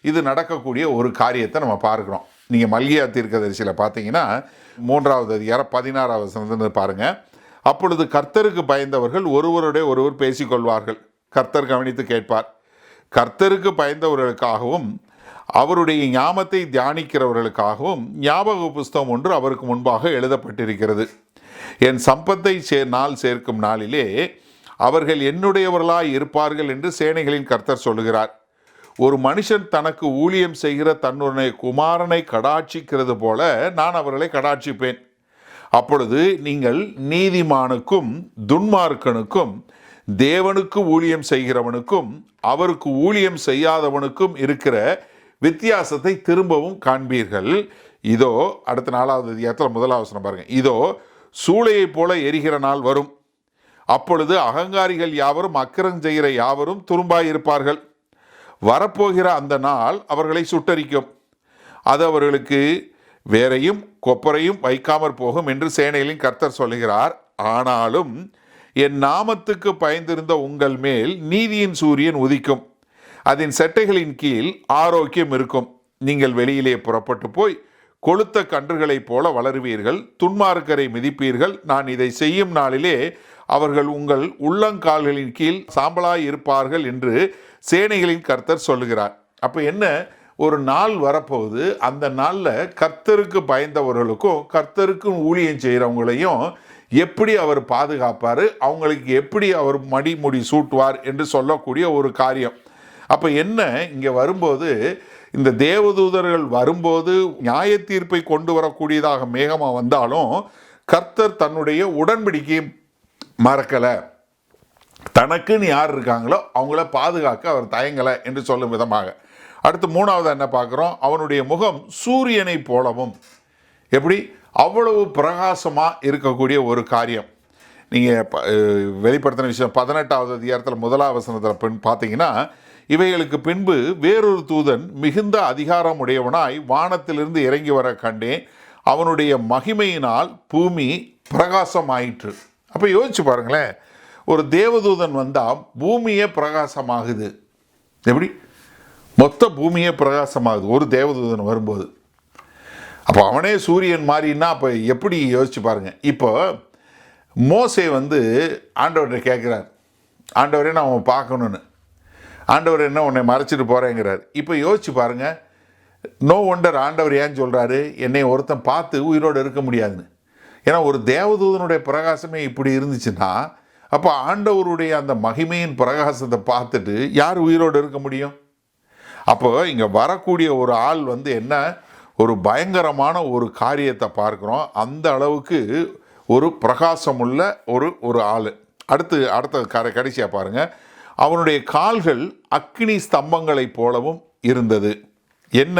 இது நடக்கக்கூடிய ஒரு காரியத்தை நம்ம பார்க்குறோம். நீங்கள் மல்கியா தீர்க்கதரிசியில் பார்த்தீங்கன்னா 3வது அதிகாரம் 16வது வசனத்தை பாருங்கள். அப்பொழுது கர்த்தருக்கு பயந்தவர்கள் ஒருவருடைய ஒருவர் பேசிக்கொள்வார்கள், கர்த்தர் கவனித்து கேட்பார். கர்த்தருக்கு பயந்தவர்களுக்காகவும் அவருடைய ஞாபத்தை தியானிக்கிறவர்களுக்காகவும் ஞாபக புஸ்தகம் ஒன்று அவருக்கு முன்பாக எழுதப்பட்டிருக்கிறது. என் சம்பத்தை நாள் சேர்க்கும் நாளிலே அவர்கள் என்னுடையவர்களாய் இருப்பார்கள் என்று சேனைகளின் கர்த்தர் சொல்லுகிறார். ஒரு மனுஷன் தனக்கு ஊழியம் செய்கிற தன்னுடைய குமாரனை கடாட்சிக்கிறது போல நான் அவர்களை கடாட்சிப்பேன். அப்பொழுது நீங்கள் நீதிமானுக்கும் துன்மார்க்கனுக்கும் தேவனுக்கு ஊழியம் செய்கிறவனுக்கும் அவருக்கு ஊழியம் செய்யாதவனுக்கும் இருக்கிற வித்தியாசத்தை திரும்பவும் காண்பீர்கள். இதோ அடுத்த 4வது அதிகாரத்தில் 1வது வசனம் பாருங்க. இதோ சூளையை போல எரிகிற நாள் வரும், அப்பொழுது அகங்காரிகள் யாவரும் அக்கிரம் செய்கிற யாவரும் துரும்பாயிருப்பார்கள். வரப்போகிற அந்த நாள் அவர்களை சுட்டரிக்கும், அது அவர்களுக்கு வேரையும் கொப்பரையும் வைக்காமற் போகும் என்று சேனைகளின் கர்த்தர் சொல்லுகிறார். ஆனாலும் என் நாமத்துக்கு பயந்திருந்த உங்கள் மேல் நீதியின் சூரியன் உதிக்கும், அதன் செட்டைகளின் கீழ் ஆரோக்கியம் இருக்கும். நீங்கள் வெளியிலே புறப்பட்டு போய் கொளுத்த கன்றுகளைப் போல வளருவீர்கள், துன்மார்க்கரை மிதிப்பீர்கள். நான் இதை செய்யும் நாளிலே அவர்கள் உங்கள் உள்ளங்கால்களின் கீழ் சாம்பலாய் இருப்பார்கள் என்று சேனைகளின் கர்த்தர் சொல்லுகிறார். அப்போ என்ன, ஒரு நாள் வரப்போகுது, அந்த நாளில் கர்த்தருக்கு பயந்தவர்களுக்கும் கர்த்தருக்கும் ஊழியம் செய்கிறவங்களையும் எப்படி அவர் பாதுகாப்பார், அவங்களுக்கு எப்படி அவர் மடிமுடி சூட்டுவார் என்று சொல்லக்கூடிய ஒரு காரியம். அப்போ என்ன, இங்கே வரும்போது இந்த தேவதூதர்கள் வரும்போது நியாய தீர்ப்பை கொண்டு வரக்கூடியதாக மேகமாக வந்தாலும் கர்த்தர் தன்னுடைய உடன்படிக்கையை மறக்கலை, தனக்குன்னு யார் இருக்காங்களோ அவங்கள பாதுகாக்க அவர் தயங்கலை என்று சொல்லும் விதமாக. அடுத்து 3வது என்ன பார்க்குறோம், அவனுடைய முகம் சூரியனை போலவும். எப்படி, அவ்வளவு பிரகாசமாக இருக்கக்கூடிய ஒரு காரியம். நீங்கள் வெளிப்படுத்தின விஷயம் 18வது அதிகாரத்தில் 1வது வசனத்தில் பார்த்தீங்கன்னா, இவைகளுக்கு பின்பு வேறொரு தூதன் மிகுந்த அதிகாரம் உடையவனாய் வானத்திலிருந்து இறங்கி வர கண்டேன், அவனுடைய மகிமையினால் பூமி பிரகாசமாயிற்று. அப்போ யோசிச்சு பாருங்களேன், ஒரு தேவதூதன் வந்தால் பூமியே பிரகாசமாகுது. எப்படி, மொத்த பூமியே பிரகாசமாகுது ஒரு தேவதூதன் வரும்போது. அப்போ அவனே சூரியன் மாறினா அப்போ எப்படி யோசிச்சு பாருங்க. இப்போ மோசே வந்து ஆண்டவர்கிட்ட கேட்குறார், ஆண்டவரே நான் அவன் பார்க்கணுன்னு. ஆண்டவர் என்ன உன்னை மறைச்சிட்டு போகிறேங்கிறார். இப்போ யோசிச்சு பாருங்கள், நோ ஒண்டர் ஆண்டவர் ஏன் சொல்கிறாரு, என்னை ஒருத்தன் பார்த்து உயிரோடு இருக்க முடியாதுன்னு. ஏன்னா ஒரு தேவதூதனுடைய பிரகாசமே இப்படி இருந்துச்சுன்னா அப்போ ஆண்டவருடைய அந்த மகிமையின் பிரகாசத்தை பார்த்துட்டு யார் உயிரோடு இருக்க முடியும்? அப்போ இங்கே வரக்கூடிய ஒரு ஆள் வந்து என்ன, ஒரு பயங்கரமான ஒரு காரியத்தை பார்க்குறோம். அந்த அளவுக்கு ஒரு பிரகாசமுள்ள ஒரு ஆள். அடுத்த கடைசியாக பாருங்கள், அவனுடைய கால்கள் அக்கினி ஸ்தம்பங்களைப் போலவும் இருந்தது. என்ன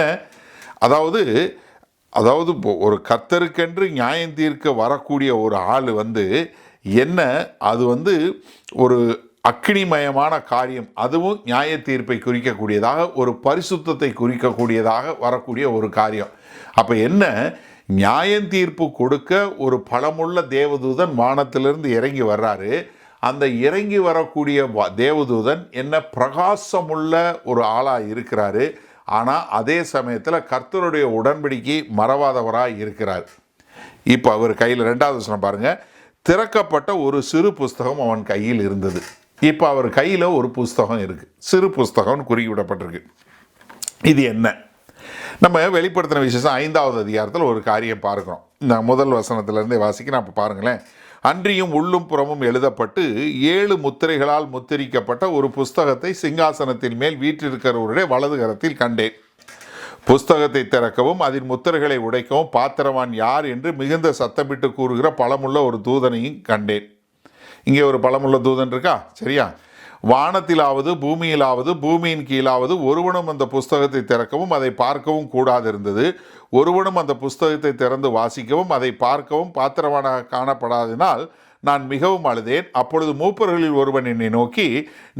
அதாவது அதாவது ஒரு கர்த்தருக்கென்று நியாயம் தீர்க்க வரக்கூடிய ஒரு ஆள் என்ன அது ஒரு அக்கினிமயமான காரியம், அதுவும் நியாய தீர்ப்பை குறிக்கக்கூடியதாக, ஒரு பரிசுத்தத்தை குறிக்கக்கூடியதாக வரக்கூடிய ஒரு காரியம். அப்போ என்ன, நியாயம் தீர்ப்பு கொடுக்க ஒரு பலமுள்ள தேவதூதன் வானத்திலிருந்து இறங்கி வர்றாரு. அந்த இறங்கி வரக்கூடிய தேவதூதன் என்ன பிரகாசமுள்ள ஒரு ஆளாக இருக்கிறாரு. ஆனால் அதே சமயத்தில் கர்த்தருடைய உடன்படிக்கை மறவாதவராக இருக்கிறார். இப்போ அவர் கையில் 2வது வசனம் பாருங்கள், திறக்கப்பட்ட ஒரு சிறு புஸ்தகம் அவன் கையில் இருந்தது. இப்போ அவர் கையில் ஒரு புஸ்தகம் இருக்குது, சிறு புஸ்தகம்னு குறிப்பிடப்பட்டிருக்கு. இது என்ன, நம்ம வெளிப்படுத்தின விசேஷம் 5வது அதிகாரத்தில் ஒரு காரியம் பார்க்குறோம். நான் முதல் வசனத்திலேருந்தே வாசிக்கிறேன், அப்போ பாருங்களேன். அன்றியும் உள்ளும் புறமும் எழுதப்பட்டு 7 முத்திரைகளால் முத்திரிக்கப்பட்ட ஒரு புஸ்தகத்தை சிங்காசனத்தின் மேல் வீற்றிருக்கிறவருடைய வலது கரத்தில் கண்டேன். புஸ்தகத்தை திறக்கவும் அதில் முத்திரைகளை உடைக்கவும் பாத்திரவான் யார் என்று மிகுந்த சத்தமிட்டு கூறுகிற பலமுள்ள ஒரு தூதனையும் கண்டேன். இங்கே ஒரு பலமுள்ள தூதன் இருக்கா, சரியா? வானத்திலாவது பூமியிலாவது பூமியின் கீழாவது ஒருவனும் அந்த புஸ்தகத்தை திறக்கவும் அதை பார்க்கவும் கூடாதிருந்தது. ஒருவனும் அந்த புஸ்தகத்தை திறந்து வாசிக்கவும் அதை பார்க்கவும் பாத்திரவானாக காணப்படாததினால் நான் மிகவும் அழுதேன். அப்பொழுது மூப்பர்களில் ஒருவன் என்னை நோக்கி,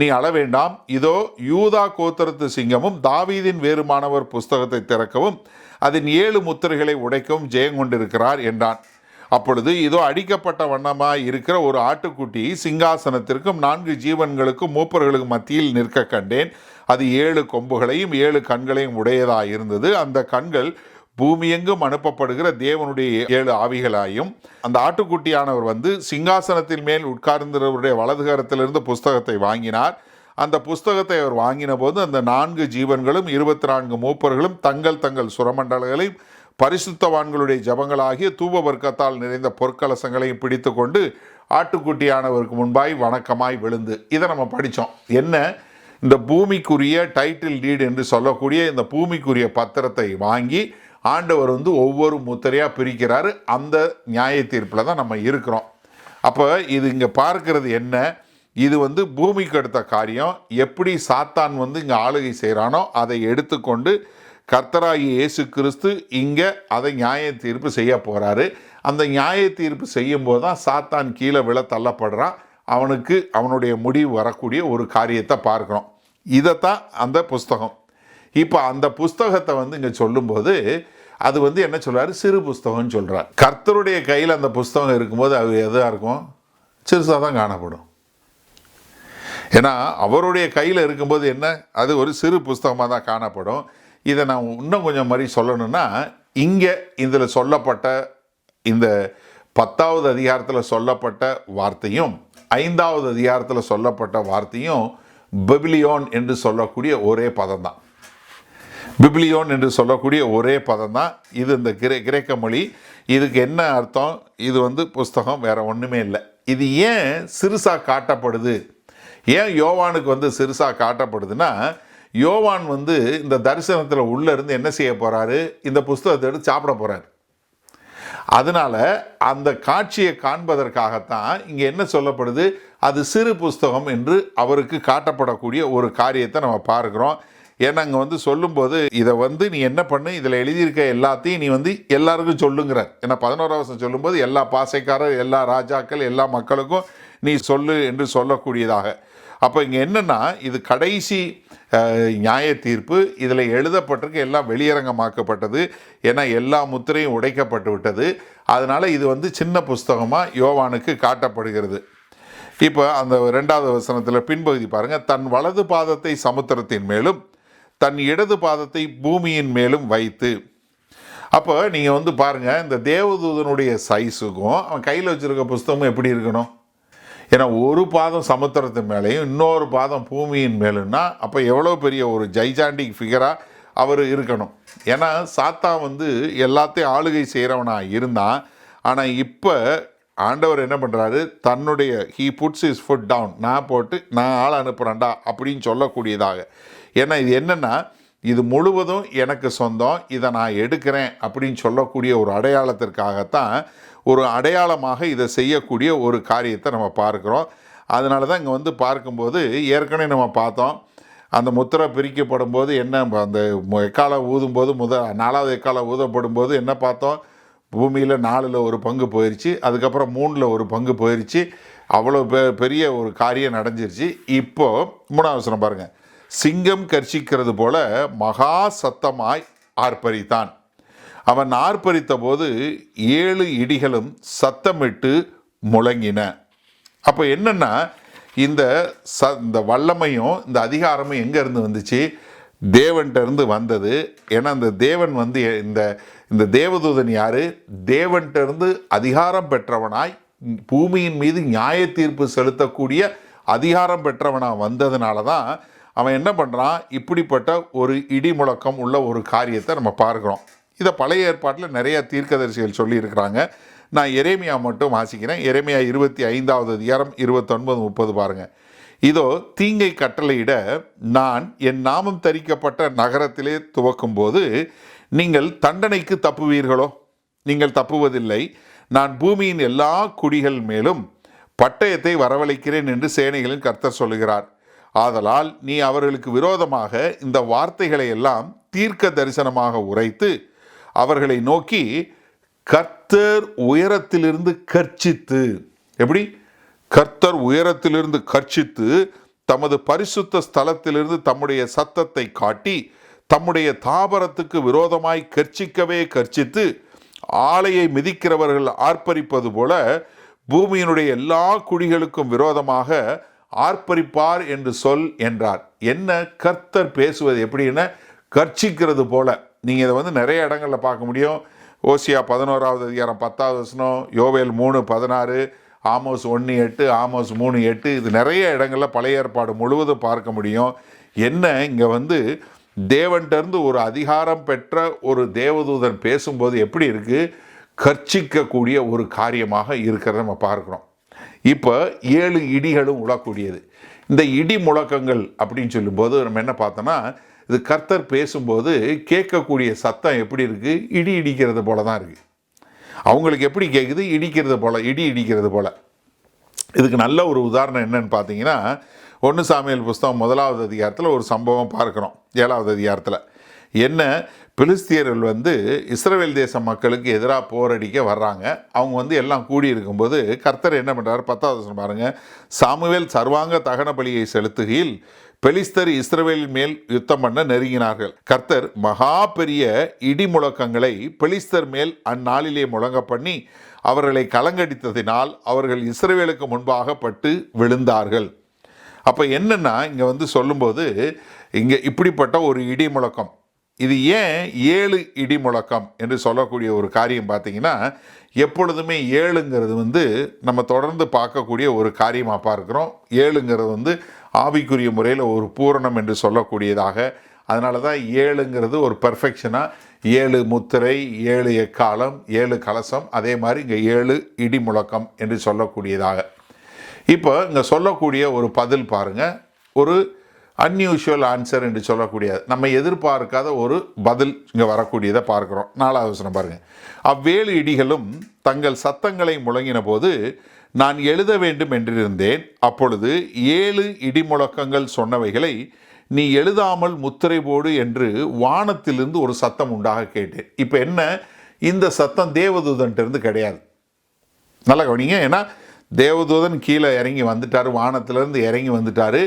நீ அழ வேண்டாம், இதோ யூதா கோத்திரத்து சிங்கமும் தாவீதின் வேறுமானவர் புஸ்தகத்தை திறக்கவும் அதன் 7 முத்திரைகளை உடைக்கவும் ஜெயங்கொண்டிருக்கிறார் என்றான். அப்பொழுது இதோ அடிக்கப்பட்ட வண்ணமாய் இருக்கிற ஒரு ஆட்டுக்குட்டி சிங்காசனத்திற்கும் 4 ஜீவன்களுக்கும் மூப்பர்களுக்கும் மத்தியில் நிற்க கண்டேன். அது 7 கொம்புகளையும் 7 கண்களையும் உடையதாய் இருந்தது. அந்த கண்கள் பூமியெங்கும் அனுப்பப்படுகிற தேவனுடைய 7 ஆவிகளாயும், அந்த ஆட்டுக்குட்டியானவர் சிங்காசனத்தின் மேல் உட்கார்ந்தவருடைய வலதுகரத்திலிருந்து புஸ்தகத்தை வாங்கினார். அந்த புஸ்தகத்தை அவர் வாங்கின போது அந்த 4 ஜீவன்களும் 24 மூப்பர்களும் தங்கள் தங்கள் சுரமண்டலங்களையும் பரிசுத்தவான்களுடைய ஜபங்களாகிய தூப வர்க்கத்தால் நிறைந்த பொற்கலசங்களையும் பிடித்து கொண்டு ஆட்டுக்குட்டியானவருக்கு முன்பாய் வணக்கமாய் விழுந்து. இதை நம்ம படித்தோம். என்ன, இந்த பூமிக்குரிய டைட்டில் டீட் என்று சொல்லக்கூடிய இந்த பூமிக்குரிய பத்திரத்தை வாங்கி ஆண்டவர் ஒவ்வொரு முத்திரையாக பிரிக்கிறாரு. அந்த நியாய தீர்ப்பில் தான் நம்ம இருக்கிறோம். அப்போ இது இங்கே பார்க்கிறது என்ன, இது பூமிக்கு அடுத்த காரியம். எப்படி சாத்தான் இங்கே ஆளுகை செய்கிறானோ அதை எடுத்துக்கொண்டு கர்த்தராகிய இயேசு கிறிஸ்து இங்கே அதை நியாய தீர்ப்பு செய்ய போகிறாரு. அந்த நியாய தீர்ப்பு செய்யும்போது தான் சாத்தான் கீழே விழ தள்ளப்படுறான். அவனுக்கு அவனுடைய முடிவு வரக்கூடிய ஒரு காரியத்தை பார்க்குறோம். இதைத்தான் அந்த புஸ்தகம். இப்போ அந்த புஸ்தகத்தை இங்கே சொல்லும்போது அது என்ன சொல்கிறாரு, சிறு புஸ்தகம்னு சொல்கிறார். கர்த்தருடைய கையில் அந்த புஸ்தகம் இருக்கும்போது அது எதாக இருக்கும், சிறுசாக தான் காணப்படும். ஏன்னா அவருடைய கையில் இருக்கும்போது என்ன, அது ஒரு சிறு புஸ்தகமாக தான் காணப்படும். இதை நான் இன்னும் கொஞ்சம் மாதிரி சொல்லணும்னா, இங்கே இதில் சொல்லப்பட்ட இந்த 10வது அதிகாரத்தில் சொல்லப்பட்ட வார்த்தையும் 5வது அதிகாரத்தில் சொல்லப்பட்ட வார்த்தையும் பிபிலியோன் என்று சொல்லக்கூடிய ஒரே பதம் தான். பிபிலியோன் என்று சொல்லக்கூடிய ஒரே பதம் தான் இது. இந்த கிரேக்க மொழி, இதுக்கு என்ன அர்த்தம், இது புஸ்தகம், வேற ஒன்றுமே இல்லை. இது ஏன் சிறுசாக காட்டப்படுது, ஏன் யோவானுக்கு சிறுசாக காட்டப்படுதுன்னா, யோவான் இந்த தரிசனத்தில் உள்ளே இருந்து என்ன செய்ய போகிறாரு, இந்த புஸ்தகத்தை எடுத்து சாப்பிட போகிறார். அதனால் அந்த காட்சியை காண்பதற்காகத்தான் இங்கே என்ன சொல்லப்படுது, அது சிறு புஸ்தகம் என்று அவருக்கு காட்டப்படக்கூடிய ஒரு காரியத்தை நம்ம பார்க்குறோம். ஏன்னா அங்கே சொல்லும்போது இதை நீ என்ன பண்ணு, இதில் எழுதியிருக்க எல்லாத்தையும் நீ எல்லாருக்கும் சொல்லுங்கிறார். ஏன்னா 11வது வசனம் சொல்லும்போது எல்லா பாசைக்காரர், எல்லா ராஜாக்கள், எல்லா மக்களுக்கும் நீ சொல்லு என்று சொல்லக்கூடியதாக. அப்போ இங்கே என்னென்னா, இது கடைசி நியாய தீர்ப்பு. இதில் எழுதப்பட்டிருக்கு, எல்லாம் வெளியரங்கமாக்கப்பட்டது. ஏன்னா எல்லா முத்திரையும் உடைக்கப்பட்டு விட்டது. அதனால் இது சின்ன புஸ்தகமாக யோவானுக்கு காட்டப்படுகிறது. இப்போ அந்த 2வது வசனத்தில் பின்பகுதி பாருங்கள், தன் வலது பாதத்தை சமுத்திரத்தின் மேலும் தன் இடது பாதத்தை பூமியின் மேலும் வைத்து. அப்போ நீங்கள் பாருங்கள், இந்த தேவதூதனுடைய சைஸுக்கும் அவன் கையில் வச்சுருக்க புஸ்தகமும் எப்படி இருக்கணும். ஏன்னா ஒரு பாதம் சமுத்திரத்து மேலேயும் இன்னொரு பாதம் பூமியின் மேலுன்னா அப்போ எவ்வளோ பெரிய ஒரு ஜைஜாண்டிக் ஃபிகராக அவர் இருக்கணும். ஏன்னா சாத்தான் எல்லாத்தையும் ஆளுகை செய்கிறவனாக இருந்தான். ஆனால் இப்போ ஆண்டவர் என்ன பண்ணுறாரு, தன்னுடைய he puts is foot down, நான் போட்டு நான் ஆள் அனுப்புகிறேன்டா அப்படின்னு சொல்லக்கூடியதாக. ஏன்னா இது என்னென்னா, இது முழுவதும் எனக்கு சொந்தம், இதை நான் எடுக்கிறேன் அப்படின்னு சொல்லக்கூடிய ஒரு அடையாளத்திற்காகத்தான், ஒரு அடையாளமாக இதை செய்யக்கூடிய ஒரு காரியத்தை நம்ம பார்க்குறோம். அதனால தான் இங்கே வந்து பார்க்கும்போது ஏற்கனவே நம்ம பார்த்தோம், அந்த முத்திரை பிரிக்கப்படும் போது என்ன, அந்த எக்காலை ஊதும்போது 4வது எக்காலை ஊதப்படும் போது என்ன பார்த்தோம், பூமியில் 4ல் ஒரு பங்கு போயிடுச்சு, அதுக்கப்புறம் 3ல் ஒரு பங்கு போயிடுச்சு. அவ்வளோ பெரிய ஒரு காரியம் நடந்துருச்சு. இப்போது 3வது வசனம் பாருங்கள். சிங்கம் கர்ச்சிக்கிறது போல மகா சத்தமாய் ஆர்ப்பரித்தான். அவன் ஆர்ப்பரித்த போது 7 இடிகளும் சத்தமிட்டு முழங்கின. அப்போ என்னென்னா, இந்த வல்லமையும் இந்த அதிகாரமும் எங்கேருந்து வந்துச்சு? தேவன்கிட்ட வந்தது. ஏன்னா அந்த தேவன் வந்து இந்த தேவதூதன் யார்? தேவன்கிட்ட அதிகாரம் பெற்றவனாய் பூமியின் மீது நியாய தீர்ப்பு செலுத்தக்கூடிய அதிகாரம் பெற்றவனாக வந்ததுனால தான் அவன் என்ன பண்ணுறான், இப்படிப்பட்ட ஒரு இடி முழக்கம் உள்ள ஒரு காரியத்தை நம்ம பார்க்குறோம். இதை பழைய ஏற்பாட்டில் நிறைய தீர்க்கதரிசிகள் சொல்லியிருக்கிறாங்க. நான் எரேமியா மட்டும் வாசிக்கிறேன். எரேமியா 25வது அதிகாரம் 29-30 பாருங்கள். இதோ தீங்கை கட்டளையிட நான் என் நாமம் தரிக்கப்பட்ட நகரத்திலே துவக்கும் போது நீங்கள் தண்டனைக்கு தப்புவீர்களோ? நீங்கள் தப்புவதில்லை. நான் பூமியின் எல்லா குடிகள் மேலும் பட்டயத்தை வரவழைக்கிறேன் என்று சேனைகளின் கர்த்தர் சொல்லுகிறார். ஆதலால் நீ அவர்களுக்கு விரோதமாக இந்த வார்த்தைகளை எல்லாம் தீர்க்க தரிசனமாக உரைத்து அவர்களை நோக்கி, கர்த்தர் உயரத்திலிருந்து கர்ச்சித்து, எப்படி? கர்த்தர் உயரத்திலிருந்து கர்ச்சித்து தமது பரிசுத்த ஸ்தலத்திலிருந்து தம்முடைய சத்தத்தை காட்டி தம்முடைய தாபரத்துக்கு விரோதமாய் கர்ச்சிக்கவே கர்ச்சித்து ஆலையை மிதிக்கிறவர்கள் ஆர்ப்பரிப்பது போல பூமியினுடைய எல்லா குடிகளுக்கும் விரோதமாக ஆர்ப்பரிப்பார் என்று சொல் என்றார். என்ன கர்த்தர் பேசுவது எப்படின்னா, கர்ச்சிக்கிறது போல. நீங்கள் இதை வந்து நிறைய இடங்களில் பார்க்க முடியும். ஓசியா 11வது அதிகாரம் 10வது வசனம், யோவேல் 3:16, ஆமோஸ் 1:8, ஆமோஸ் 3:8, இது நிறைய இடங்களில் பழைய ஏற்பாடு முழுவதும் பார்க்க முடியும். என்ன இங்கே வந்து தேவன்கிட்ட ஒரு அதிகாரம் பெற்ற ஒரு தேவதூதன் பேசும்போது எப்படி இருக்குது, கர்ச்சிக்கக்கூடிய ஒரு காரியமாக இருக்கிறத நம்ம பார்க்குறோம். இப்போ 7 இடிகளும் உழக்கூடியது. இந்த இடி முழக்கங்கள் அப்படின்னு சொல்லும்போது நம்ம என்ன பார்த்தோன்னா, இது கர்த்தர் பேசும்போது கேட்கக்கூடிய சத்தம் எப்படி இருக்குது, இடி இடிக்கிறது போல தான் இருக்குது. அவங்களுக்கு எப்படி கேட்குது, இடிக்கிறது போல், இடி இடிக்கிறது போல். இதுக்கு நல்ல ஒரு உதாரணம் என்னன்னு பார்த்தீங்கன்னா, 1 சாமுவேல் புஸ்தகம் 1வது அதிகாரத்தில் ஒரு சம்பவம் பார்க்குறோம். 7வது அதிகாரத்தில் என்ன, பிலிஸ்தியர்கள் வந்து இஸ்ரவேல் தேச மக்களுக்கு எதிராக போரடிக்க வர்றாங்க. அவங்க வந்து எல்லாம் கூடி இருக்கும்போது கர்த்தர் என்ன பண்ணுறாரு, 10வது வசனம் பாருங்கள். சாமுவேல் சர்வாங்க தகன பலியை செலுத்துகையில் பெலிஸ்தர் இஸ்ரவேலின் மேல் யுத்தம் பண்ண நெருங்கினார்கள். கர்த்தர் மகா பெரிய இடி முழக்கங்களை பெலிஸ்தர் மேல் அந்நாளிலே முழங்க பண்ணி அவர்களை கலங்கடித்ததினால் அவர்கள் இஸ்ரவேலுக்கு முன்பாக பட்டு விழுந்தார்கள். அப்போ என்னென்னா, இங்கே வந்து சொல்லும்போது இங்கே இப்படிப்பட்ட ஒரு இடி முழக்கம். இது ஏன் 7 இடி முழக்கம் என்று சொல்லக்கூடிய ஒரு காரியம் பார்த்தீங்கன்னா, எப்பொழுதுமே 7ங்கிறது வந்து நம்ம தொடர்ந்து பார்க்கக்கூடிய ஒரு காரியமாக பார்க்குறோம். 7ங்கிறது வந்து ஆவிக்குரிய முறையில் ஒரு பூரணம் என்று சொல்லக்கூடியதாக. அதனால தான் 7ங்கிறது ஒரு பெர்ஃபெக்ஷனாக 7 முத்திரை, 7 எக்காலம், 7 கலசம், அதே மாதிரி இங்கே 7 இடி முழக்கம் என்று சொல்லக்கூடியதாக. இப்போ இங்கே சொல்லக்கூடிய ஒரு பதில் பாருங்கள், ஒரு அன்யூஷுவல் ஆன்சர் என்று சொல்லக்கூடிய, நம்ம எதிர்பார்க்காத ஒரு பதில் இங்கே வரக்கூடியதை பார்க்குறோம். 4வது வசனம் பாருங்கள். அவ்வேழு இடிகளும் தங்கள் சத்தங்களை முழங்கின போது நான் எழுத வேண்டும் என்றிருந்தேன். அப்பொழுது 7 இடி முழக்கங்கள் சொன்னவைகளை நீ எழுதாமல் முத்திரை போடு என்று வானத்திலிருந்து ஒரு சத்தம் உண்டாக கேட்டேன். இப்போ என்ன, இந்த சத்தம் தேவதூதன்ட்டு கிடையாது. நல்லா கவனிங்க. ஏன்னா தேவதூதன் கீழே இறங்கி வந்துட்டார், வானத்திலிருந்து இறங்கி வந்துட்டார்.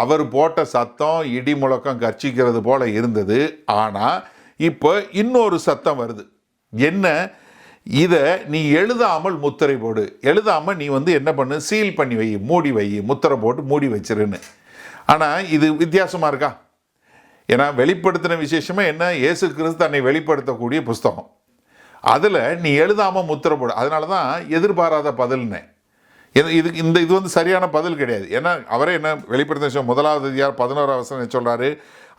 அவர் போட்ட சத்தம் இடி முழக்கம் கர்ச்சிக்கிறது போல இருந்தது. ஆனால் இப்போ இன்னொரு சத்தம் வருது. என்ன, இதை நீ எழுதாமல் முத்திரை போடு, எழுதாமல் நீ வந்து என்ன பண்ணு, சீல் பண்ணி வை, மூடி வை, முத்திரை போட்டு மூடி வச்சிருன்னு. ஆனால் இது வித்தியாசமாக இருக்கா? ஏன்னா வெளிப்படுத்தின விசேஷமாக என்ன, இயேசு கிறிஸ்து தன்னை வெளிப்படுத்தக்கூடிய புஸ்தகம். அதில் நீ எழுதாமல் முத்திரை போடு. அதனால தான் எதிர்பாராத பதில்னு. இது வந்து சரியான பதில் கிடையாது. ஏன்னா அவரே என்ன வெளிப்படுத்தின 1வது அதிகாரம் 11வது வசனம் சொல்கிறாரு,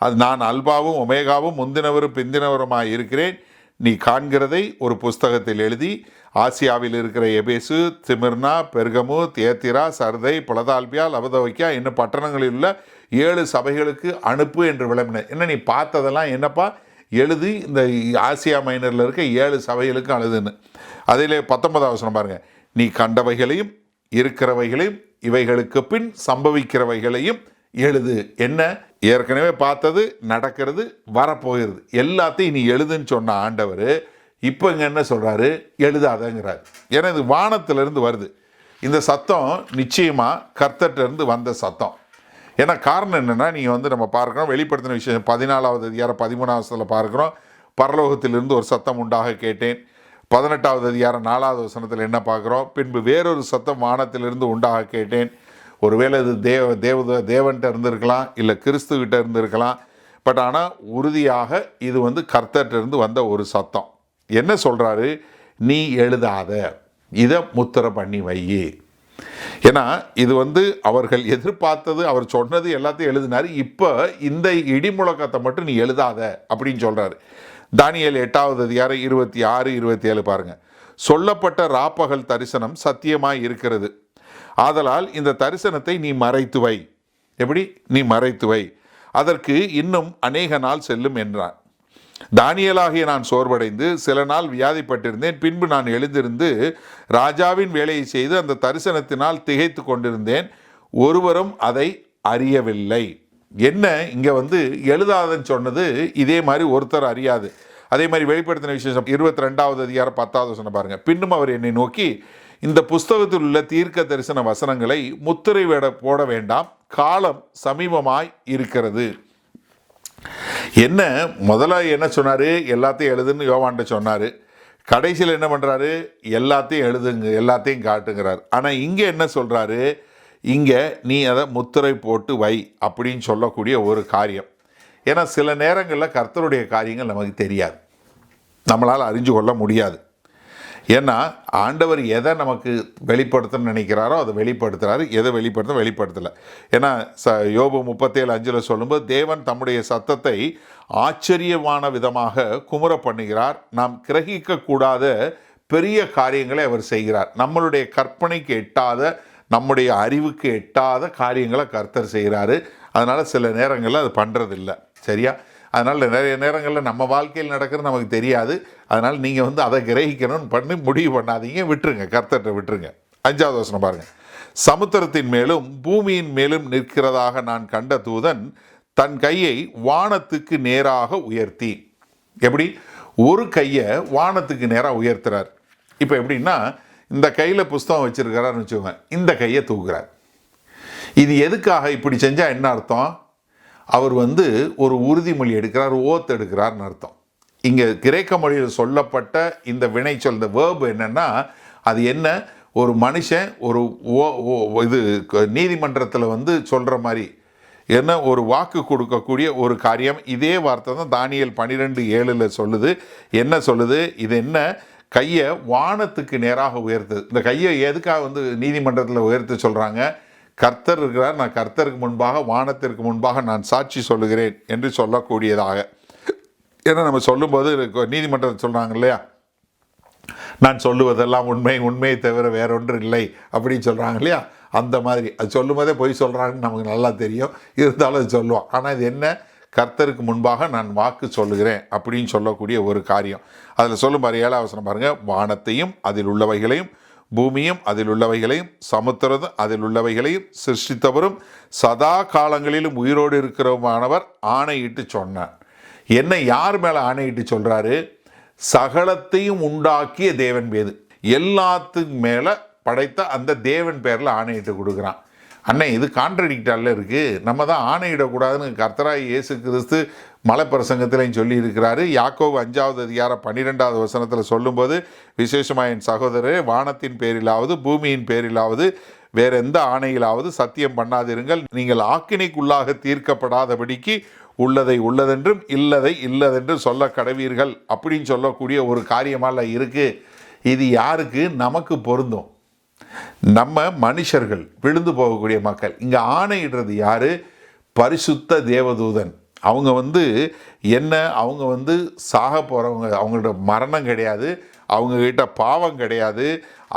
அது நான் அல்பாவும் ஒமேகாவும் முந்தினவரும் பிந்தினவருமாய் இருக்கிறேன். நீ காண்கிறதை ஒரு புஸ்தகத்தில் எழுதி ஆசியாவில் இருக்கிற எபேசு, திமிர்னா, பெர்கமு, தியத்திரா, சர்தை, பிலதால்பியா, லவதோக்கியா என்னும் பட்டணங்களில் உள்ள 7 சபைகளுக்கு அனுப்பு என்று விளம்பினேன். என்ன, நீ பார்த்ததெல்லாம் என்னப்பா எழுதி இந்த ஆசியா மைனரில் இருக்க 7 சபைகளுக்கு அழுதுன்னு. அதில் 19வது வசனம் பாருங்கள். நீ கண்டவைகளையும் இருக்கிறவைகளையும் இவைகளுக்கு பின் சம்பவிக்கிறவைகளையும் எழுது. என்ன? ஏற்கனவே பார்த்தது, நடக்கிறது, வரப்போகிறது, எல்லாத்தையும் நீ எழுதுன்னு சொன்ன ஆண்டவர் இப்போ இங்கே என்ன சொல்கிறாரு? எழுதாதங்கிறார். ஏன்னா இது வானத்திலிருந்து வருது. இந்த சத்தம் நிச்சயமாக கர்த்தர்கிட்டருந்து வந்த சத்தம். ஏன்னா காரணம் என்னென்னா, நீங்கள் நம்ம பார்க்குறோம், வெளிப்படுத்தின விஷயம் 14வது அதிகாரம் 13வது பார்க்குறோம், பரலோகத்திலிருந்து ஒரு சத்தம் உண்டாக கேட்டேன். 18வது அதிகாரம் 4வது வசனத்தில் என்ன பார்க்குறோம்? பின்பு வேறொரு சத்தம் வானத்திலிருந்து உண்டாக கேட்டேன். ஒருவேளை இது தேவன்கிட்ட இருந்திருக்கலாம், இல்லை கிறிஸ்துக்கிட்ட இருந்திருக்கலாம். பட் ஆனால் உறுதியாக இது கர்த்தர்கிட்ட இருந்து வந்த ஒரு சத்தம். என்ன சொல்கிறாரு? நீ எழுதாத, இதை முத்திரை பண்ணி வை. ஏன்னா இது அவர்கள் எதிர்பார்த்தது, அவர் சொன்னது எல்லாத்தையும் எழுதினார். இப்போ இந்த இடி முழக்கத்தை மட்டும் நீ எழுதாத அப்படின்னு சொல்கிறாரு. தானியேல் 8வது அதிகாரம் 26, 27 பாருங்கள். சொல்லப்பட்ட ராப்பகல் தரிசனம் சத்தியமாய் இருக்கிறது. ஆதலால் இந்த தரிசனத்தை நீ மறைத்து வை. எப்படி? நீ மறைத்து வை, அதற்கு இன்னும் அநேக நாள் செல்லும் என்றான். தானியேலாகிய நான் சோர்வடைந்து சில நாள் வியாதிப்பட்டிருந்தேன். பின்பு நான் எழுந்திருந்து ராஜாவின் வேலையை செய்து அந்த தரிசனத்தினால் திகைத்து கொண்டிருந்தேன். ஒருவரும் அதை அறியவில்லை. என்ன இங்கே எழுதாதன்னு சொன்னது இதே மாதிரி ஒருத்தர் அறியாது. அதே மாதிரி வெளிப்படுத்தின விசேஷம் 22வது அதிகாரம் 10வது வசனம் பாருங்கள். பின்னும் அவர் என்னை நோக்கி, இந்த புஸ்தகத்தில் உள்ள தீர்க்க தரிசன வசனங்களை முத்திரை போட வேண்டாம், காலம் சமீபமாய் இருக்கிறது. என்ன முதல்ல என்ன சொன்னார்? எல்லாத்தையும் எழுதுன்னு யோவான்ட்ட சொன்னார். கடைசியில் என்ன பண்ணுறாரு? எல்லாத்தையும் எழுதுங்க, எல்லாத்தையும் காட்டுங்கிறார். ஆனால் இங்கே என்ன சொல்கிறாரு? இங்கே நீ அதை முத்திரை போட்டு வை அப்படின்னு சொல்லக்கூடிய ஒரு காரியம். ஏன்னா சில நேரங்களில் கர்த்தருடைய காரியங்கள் நமக்கு தெரியாது, நம்மளால் அறிஞ்சு கொள்ள முடியாது. ஏன்னா ஆண்டவர் எதை நமக்கு வெளிப்படுத்தணும்னு நினைக்கிறாரோ அதை வெளிப்படுத்துகிறாரு, எதை வெளிப்படுத்தலை. ஏன்னா யோபு 37:5 சொல்லும்போது, தேவன் தம்முடைய சத்தத்தை ஆச்சரியமான விதமாக குமுற பண்ணுகிறார், நாம் கிரகிக்கக்கூடாத பெரிய காரியங்களை அவர் செய்கிறார். நம்மளுடைய கற்பனைக்கு எட்டாத, நம்முடைய அறிவுக்கு எட்டாத காரியங்களை கர்த்தர் செய்கிறாரு. அதனால் சில நேரங்களில் அது பண்ணுறதில்லை. சரியா? அதனால் நிறைய நேரங்களில் நம்ம வாழ்க்கையில் நடக்கிறது நமக்கு தெரியாது. அதனால் நீங்கள் அதை கிரகிக்கணும்னு பண்ணி முடிவு பண்ணாதீங்க, விட்டுருங்க, கர்த்தர்கிட்ட விட்டுருங்க. 5வது வசனம் பாருங்கள். சமுத்திரத்தின் மேலும் பூமியின் மேலும் நிற்கிறதாக நான் கண்ட தூதன் தன் கையை வானத்துக்கு நேராக உயர்த்தி. எப்படி? ஒரு கையை வானத்துக்கு நேராக உயர்த்துறார். இப்போ எப்படின்னா, இந்த கையில் புஸ்தகம் வச்சுருக்கிறாருன்னு வச்சுக்கோங்க, இந்த கையை தூக்குறார். இது எதுக்காக இப்படி செஞ்சால் என்ன அர்த்தம்? அவர் ஒரு உறுதிமொழி எடுக்கிறார், ஓத் எடுக்கிறார்னு அர்த்தம். இங்கே கிரேக்க மொழியில் சொல்லப்பட்ட இந்த வினைச்சொல், இந்த வேர்ப் என்னென்னா, அது என்ன? ஒரு மனுஷன் ஒரு இது நீதிமன்றத்தில் சொல்கிற மாதிரி என்ன ஒரு வாக்கு கொடுக்கக்கூடிய ஒரு காரியம். இதே வார்த்தை தான் தானியேல் 12:7 சொல்லுது. என்ன சொல்லுது? இது என்ன? கையை வானத்துக்கு நேராக உயர்த்துது. இந்த கையை எதுக்காக நீதிமன்றத்தில் உயர்த்த சொல்கிறாங்க? கர்த்தர் இருக்கிறார், நான் கர்த்தருக்கு முன்பாக, வானத்திற்கு முன்பாக நான் சாட்சி சொல்லுகிறேன் என்று சொல்லக்கூடியதாக. ஏன்னா நம்ம சொல்லும்போது நீதிமன்றத்தில் சொல்கிறாங்க இல்லையா, நான் சொல்லுவதெல்லாம் உண்மையை தவிர வேறொன்று இல்லை அப்படின்னு சொல்கிறாங்க இல்லையா, அந்த மாதிரி அது சொல்லும் போதே பொய் சொல்கிறாங்கன்னு நமக்கு நல்லா தெரியும். இருந்தாலும் அது சொல்லுவோம். ஆனால் இது என்ன? கர்த்தருக்கு முன்பாக நான் வாக்கு சொல்லுகிறேன் அப்படின்னு சொல்லக்கூடிய ஒரு காரியம். அதில் சொல்லும் பாரு 7வது வசனம் பாருங்கள். வானத்தையும் அதில் உள்ளவைகளையும், பூமியும் அதில் உள்ளவைகளையும், சமுத்திரம் அதில் உள்ளவைகளையும் சிருஷ்டித்தவரும் சதா காலங்களிலும் உயிரோடு இருக்கிறவமானவர் ஆணையிட்டு சொன்னார். என்ன யார் மேலே ஆணையிட்டு சொல்கிறாரு? சகலத்தையும் உண்டாக்கிய தேவன் பேது, எல்லாத்துக்கு மேலே படைத்த அந்த தேவன் பேரில் ஆணையிட்டு கொடுக்குறான். அண்ணே, இது கான்ட்ரடிக்டால இருக்குது. நம்ம தான் ஆணையிடக்கூடாதுன்னு கர்த்தராய் இயேசு கிறிஸ்து மலைப்பிரசங்கத்திலையும் சொல்லி இருக்கிறாரு. யாக்கோபு 5வது அதிகாரம் 12வது வசனத்தில் சொல்லும்போது, விசேஷமாக என் சகோதரரே, வானத்தின் பேரிலாவது பூமியின் பேரிலாவது வேற எந்த ஆணையிலாவது சத்தியம் பண்ணாதிருங்கள், நீங்கள் ஆக்கினைக்குள்ளாக தீர்க்கப்படாதபடிக்கு உள்ளதை உள்ளதென்றும் இல்லதை இல்லதென்றும் சொல்ல கடவீர்கள் அப்படின்னு சொல்லக்கூடிய ஒரு காரியமால இருக்குது. இது யாருக்கு? நமக்கு பொருந்தும். நம்ம மனுஷர்கள், விழுந்து போகக்கூடிய மக்கள். இங்கே ஆணையிடுறது யாரு? பரிசுத்த தேவதூதன். அவங்க என்ன? அவங்க சாக போகிறவங்க, அவங்களோட மரணம் கிடையாது, அவங்கக்கிட்ட பாவம் கிடையாது.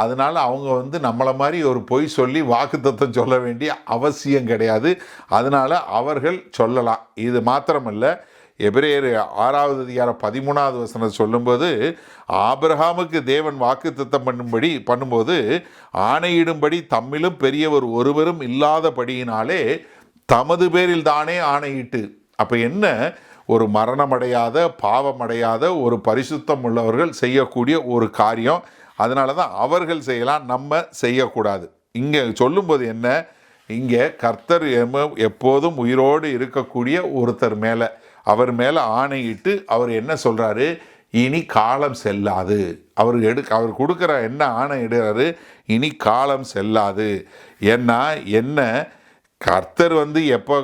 அதனால் அவங்க நம்மளை மாதிரி ஒரு பொய் சொல்லி வாக்குத்தத்தம் சொல்ல வேண்டிய அவசியம் கிடையாது. அதனால் அவர்கள் சொல்லலாம். இது மாத்திரமல்ல, எபிரேயர் 6வது அதிகாரம் 13வது வசனம் சொல்லும்போது, ஆபிரகாமுக்கு தேவன் வாக்குத்தத்தம் பண்ணும்போது ஆணையிடும்படி தம்மிலும் பெரியவர் ஒருவரும் இல்லாதபடியினாலே தமது பேரில் தானே ஆணையிட்டு. அப்போ என்ன, ஒரு மரணமடையாத பாவமடையாத ஒரு பரிசுத்தம் உள்ளவர்கள் செய்யக்கூடிய ஒரு காரியம். அதனால தான் அவர்கள் செய்யலாம், நம்ம செய்யக்கூடாது. இங்கே சொல்லும்போது என்ன, இங்கே கர்த்தர் எப்போதும் உயிரோடு இருக்கக்கூடிய ஒருத்தர் மேலே, அவர் மேலே ஆணையிட்டு அவர் என்ன சொல்கிறாரு, இனி காலம் செல்லாது. அவர் கொடுக்குற என்ன ஆணை இடுறாரு, இனி காலம் செல்லாது. ஏன்னா என்ன, கர்த்தர் எப்போ